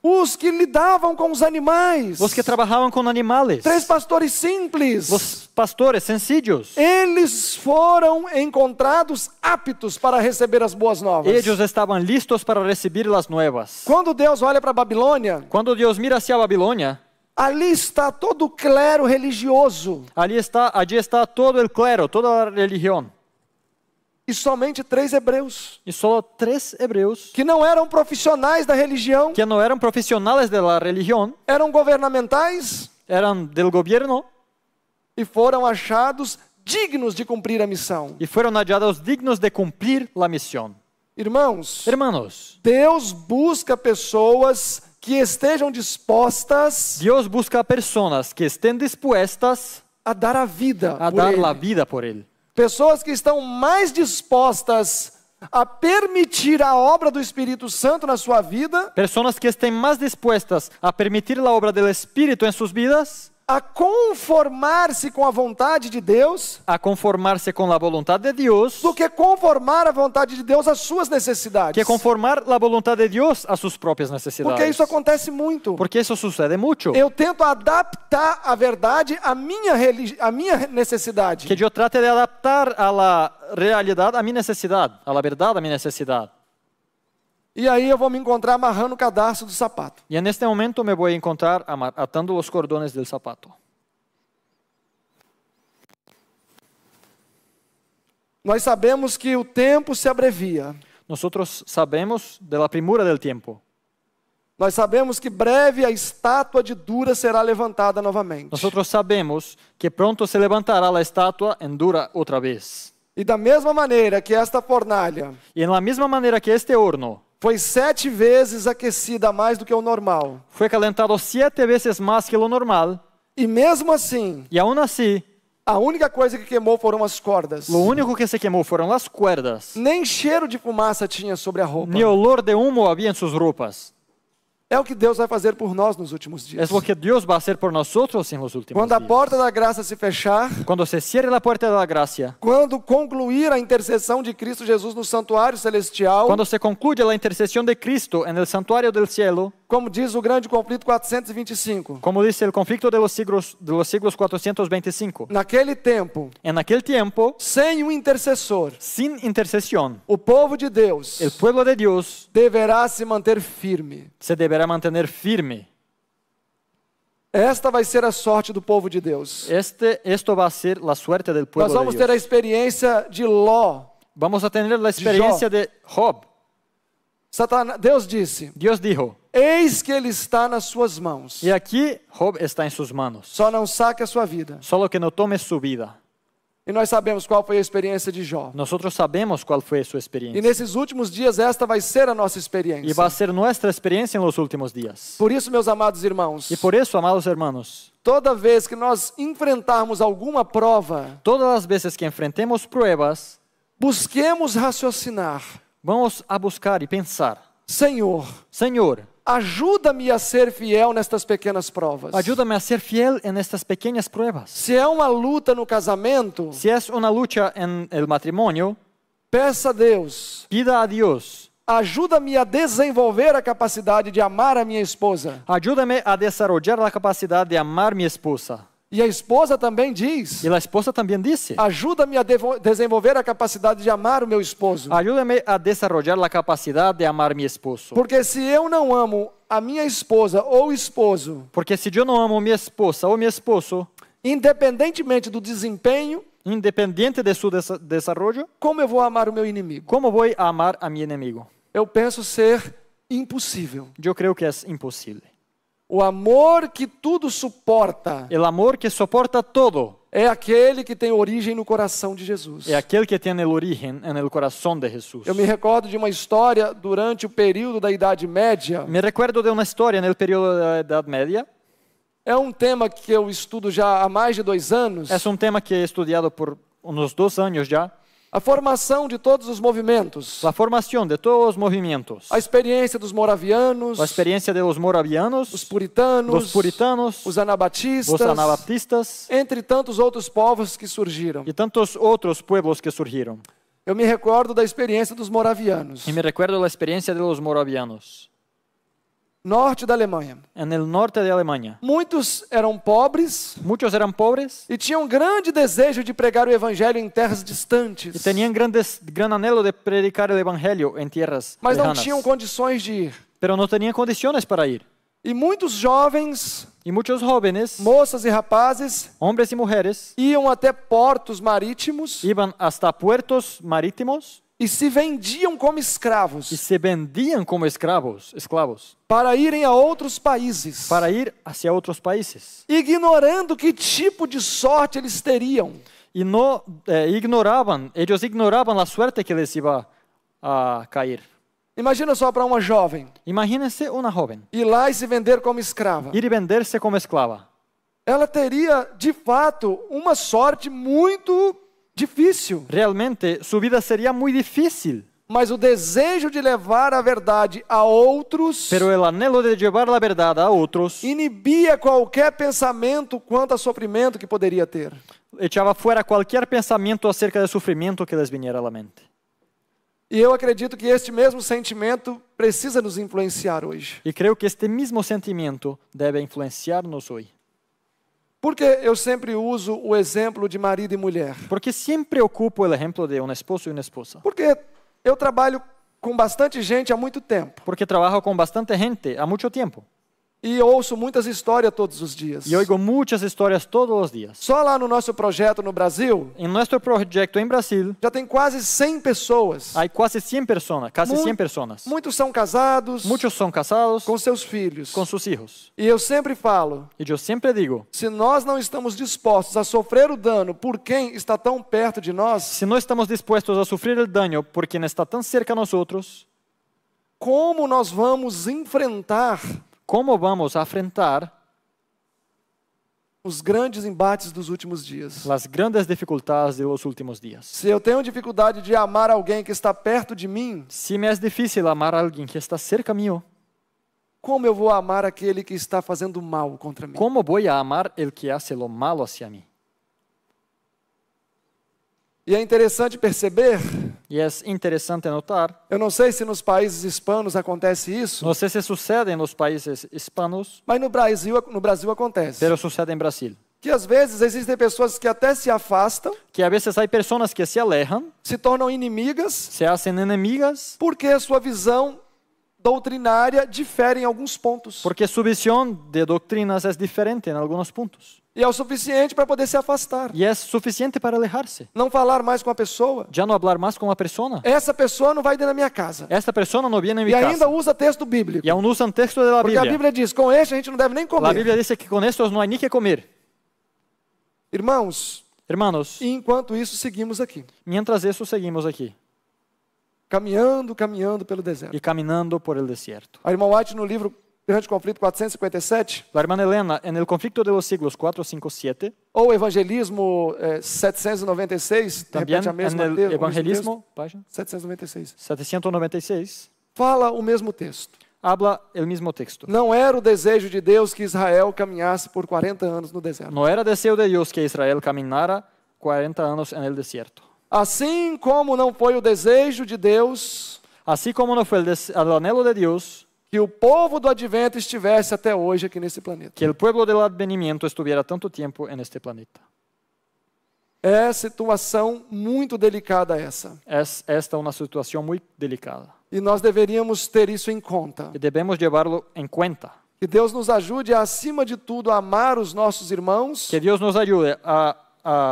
Os que lidavam com os animais, Los que trabajaban con animales, 3 pastores simples, los pastores sencillos, eles foram encontrados aptos para receber as boas novas. ellos estaban listos para recibir las nuevas. Quando Deus olha para a Babilônia, Cuando Dios mira hacia Babilonia, ali está todo o clero religioso allí está todo el clero, toda la religión. e somente 3 hebreus, Y solo 3 hebreos, que não eram profissionais da religião, que no eran profesionales de la religión, eram governamentais eran del gobierno e foram achados dignos de cumprir a missão. y fueron hallados dignos de cumplir la misión. Irmãos, Hermanos, Deus busca pessoas que estejam dispostas Dios busca personas que estén dispuestas a dar a vida a por dar Ele. la vida por Él. Pessoas que estão mais dispostas a permitir a obra do Espírito Santo na sua vida, Personas que estén más dispuestas a permitir la obra del Espíritu en sus vidas, a conformar-se com a vontade de Deus, a conformarse con la voluntad de Dios, do que conformar a vontade de Deus às suas necessidades. que conformar la voluntad de Dios a sus propias Porque necesidades. isso acontece muito. Porque eso sucede mucho. Eu tento adaptar a verdade à minha necessidade. Que yo trate de adaptar a la realidad a mi necesidad, a la verdad a mi necesidad. E aí eu vou me encontrar amarrando o cadarço do sapato. Y en este momento me voy a encontrar atando los cordones del zapato. Nós sabemos que o tempo se abrevia. Nosotros sabemos de la premura del tiempo. Nós sabemos que breve a estátua de Dura será levantada novamente. Nosotros sabemos que pronto se levantará la estatua en Dura otra vez. E da mesma maneira que esta fornalha Y en la misma manera que este horno foi 7 vezes aquecida a mais do que o normal, fue calentado 7 veces más que lo normal, e mesmo assim, y aún así, a única coisa que queimou foram as cordas. lo único que se quemó fueron las cuerdas. Nem cheiro de fumaça tinha sobre a roupa. Ni olor de humo había en sus ropas. É o que Deus vai fazer por nós nos últimos dias. Es lo que Dios va a hacer por nosotros en los últimos Quando a días. porta da graça se fechar, Cuando se cierre la puerta de la gracia, quando concluir a intercessão de Cristo Jesus no santuário celestial, cuando se concluya la intercesión de Cristo en el santuario del cielo, como diz o grande conflito 425, como dice el conflicto de los siglos 425, naquele tempo, en aquel tiempo, sem um intercessor, sin intercesión, o povo de Deus el pueblo de Dios deverá se manter firme. se deberá mantener firme. Esta vai ser a sorte do povo de Deus. Esto va a ser la suerte del pueblo Nós vamos de ter a Dios. experiência de Ló. Vamos a tener la experiencia de Job. Deus disse: Dios dijo, eis que ele está nas suas mãos. y aquí Job está en sus manos, Só não saque a sua vida. solo que no tome su vida. E nós sabemos qual foi a experiência de Jó. Nosotros sabemos cuál fue su E experiencia. nesses últimos dias esta vai ser a nossa Y experiência. va a ser nuestra experiencia en los últimos días. Por isso, meus amados irmãos, Y por eso, amados hermanos, toda vez que nós enfrentarmos alguma prova, todas las veces que enfrentemos pruebas, busquemos raciocinar. vamos a buscar y pensar, Senhor, Señor, ajuda-me a ser fiel nestas pequenas provas. ayúdame a ser fiel en estas pequeñas pruebas. Se é uma luta no casamento, Si es una lucha en el matrimonio, peça a Deus, pida a Dios, ajuda-me a desenvolver a capacidade de amar a minha esposa. ayúdame a desarrollar la capacidad de amar a mi esposa. E a esposa também diz, Y la esposa también dice, ajuda-me a desenvolver a capacidade de amar o meu esposo. ayúdame a desarrollar la capacidad de amar a mi esposo. Porque se eu não amo a minha esposa ou esposo, Porque si yo no amo a mi esposa o mi esposo, independentemente do desempenho, independiente de su desarrollo, como eu vou amar o meu inimigo? ¿cómo voy a amar a mi enemigo? Eu penso ser impossível. Yo creo que es imposible. O amor que tudo suporta El amor que soporta todo é aquele que tem origem no coração de Jesus. es aquel que tiene el origen en el corazón de Jesús. Eu me recordo de uma história durante o período da Idade Média. Me recuerdo de una historia en el periodo de la Edad Media. É um tema que eu estudo já há mais de 2 anos. Es un tema que he estudiado por unos 2 años ya. A formação de todos os movimentos. La formación de todos los movimientos. A experiência dos moravianos, La experiencia de los moravianos, os puritanos, los puritanos, os anabatistas, los anabaptistas entre tantos outros povos que surgiram. y tantos otros pueblos que surgieron. Eu me recordo da experiência dos moravianos, Y me recuerdo la experiencia de los moravianos norte da Alemanha. en el norte de Alemania. Muitos eram pobres Muchos eran pobres e tinham grande desejo de pregar o evangelho em terras y distantes, tenían gran anhelo de predicar el evangelio en tierras mas não lejanas, tinham condições de ir. pero no tenían condiciones para ir. E muitos jovens, Y muchos jóvenes, moças e rapazes, hombres y mujeres, iam até portos marítimos iban hasta puertos marítimos e se vendiam como y escravos se vendían como esclavos para irem a outros países, para ir hacia otros países. ignorando que tipo de sorte eles teriam. Y no ellos ignoraban la suerte que les iba a caer. Imagina só para uma jovem Imagínense una joven ir lá e se vender como escrava. ir y venderse como esclava. Ela teria, de fato, uma sorte muito difícil. Realmente su vida sería muy difícil, Mas o desejo de levar a verdade a outros pero el anhelo de llevar la verdad a otros inibia qualquer pensamento quanto a sofrimento que poderia ter. echaba fuera cualquier pensamiento acerca del sufrimiento que les viniera a la mente. E eu acredito que este mesmo sentimento precisa nos influenciar hoje. Y creo que este mismo sentimiento debe influenciarnos hoy. Porque eu sempre uso o exemplo de marido e mulher. Porque siempre ocupo el ejemplo de un esposo y una esposa. Porque eu trabalho com bastante gente há muito tempo. Porque trabajo con bastante gente a mucho tiempo. E ouço muitas histórias todos os dias. Y oigo muchas historias todos los días. Só lá no nosso projeto no Brasil, En nuestro proyecto en Brasil já tem quase 100 pessoas. hay casi 100 personas. Muitos são casados Muchos son casados com seus filhos. con sus hijos. E eu sempre falo, Y yo siempre digo, se nós não estamos dispostos a sofrer o dano por quem está tão perto de nós, si no estamos dispuestos a sufrir el daño por quien está tan cerca a nosotros, como nós vamos enfrentar ¿cómo vamos a enfrentar os grandes embates dos últimos dias? las grandes dificultades de los últimos días? Se eu tenho dificuldade de amar alguém que está perto de mim, Si me es difícil amar a alguien que está cerca mío, como eu vou amar aquele que está fazendo mal contra mim? ¿cómo voy a amar el que hace lo malo hacia mí? E é interessante perceber, Y es interesante notar, eu não sei se nos países hispanos acontece isso, no sé si sucede en los países hispanos, mas no Brasil acontece. pero sucede en Brasil, Que às vezes existem pessoas que até se afastam, que a veces hay personas que se alejan, se tornam inimigas, se hacen enemigas, porque a sua visão doutrinária difere em alguns pontos. porque su visión de doctrinas es diferente en algunos puntos. E é o suficiente para poder se afastar. Y es suficiente para alejarse. Não falar mais com a pessoa. Ya no hablar más con la persona. Essa pessoa não vai dentro da minha casa. Esta persona no viene a mi E ainda casa. usa texto bíblico. Y aún usan texto de la Porque a Biblia. Bíblia diz, com este a gente não deve nem La comer. Biblia dice que con estos no hay ni que comer. Irmãos, Hermanos, E enquanto isso, seguimos aqui, mientras eso seguimos aquí caminhando pelo deserto. y caminando por el desierto. A irmã White, no livro Grande Conflito 457, La hermana Elena, en el conflicto de los siglos 4, 5, 7, ou Evangelismo 796, de también repente a mesma en el o mesmo evangelismo, página texto, 796, 796, fala o mesmo texto. habla el mismo texto. Não era o desejo de Deus que Israel caminhasse por 40 anos no deserto. No era deseo de Dios que Israel caminara 40 años en el desierto. Assim como não foi o desejo de Deus Así como no fue el anhelo de Dios que o povo do advento estivesse até hoje aqui nesse planeta. que el pueblo del advenimiento estuviera tanto tiempo en este planeta. É situação muito delicada essa. Es esta una situación muy delicada E nós deveríamos ter isso em conta. y debemos llevarlo en cuenta. Que Deus nos ajude a, acima de tudo, a amar os nossos irmãos Que Dios nos ayude a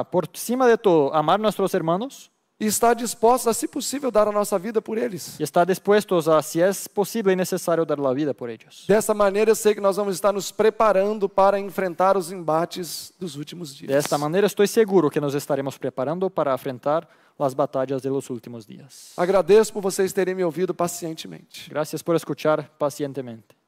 por encima de todo, amar a nuestros hermanos e estar dispostos a, se possível, dar a nossa vida por eles. y estar dispuestos a, si es posible y necesario, dar la vida por ellos. Dessa maneira, eu sei que nós vamos estar nos preparando para enfrentar os embates dos últimos dias. De esta manera estoy seguro que nos estaremos preparando para enfrentar las batallas de los últimos días. Agradeço por vocês terem me ouvido pacientemente. Gracias por escuchar pacientemente.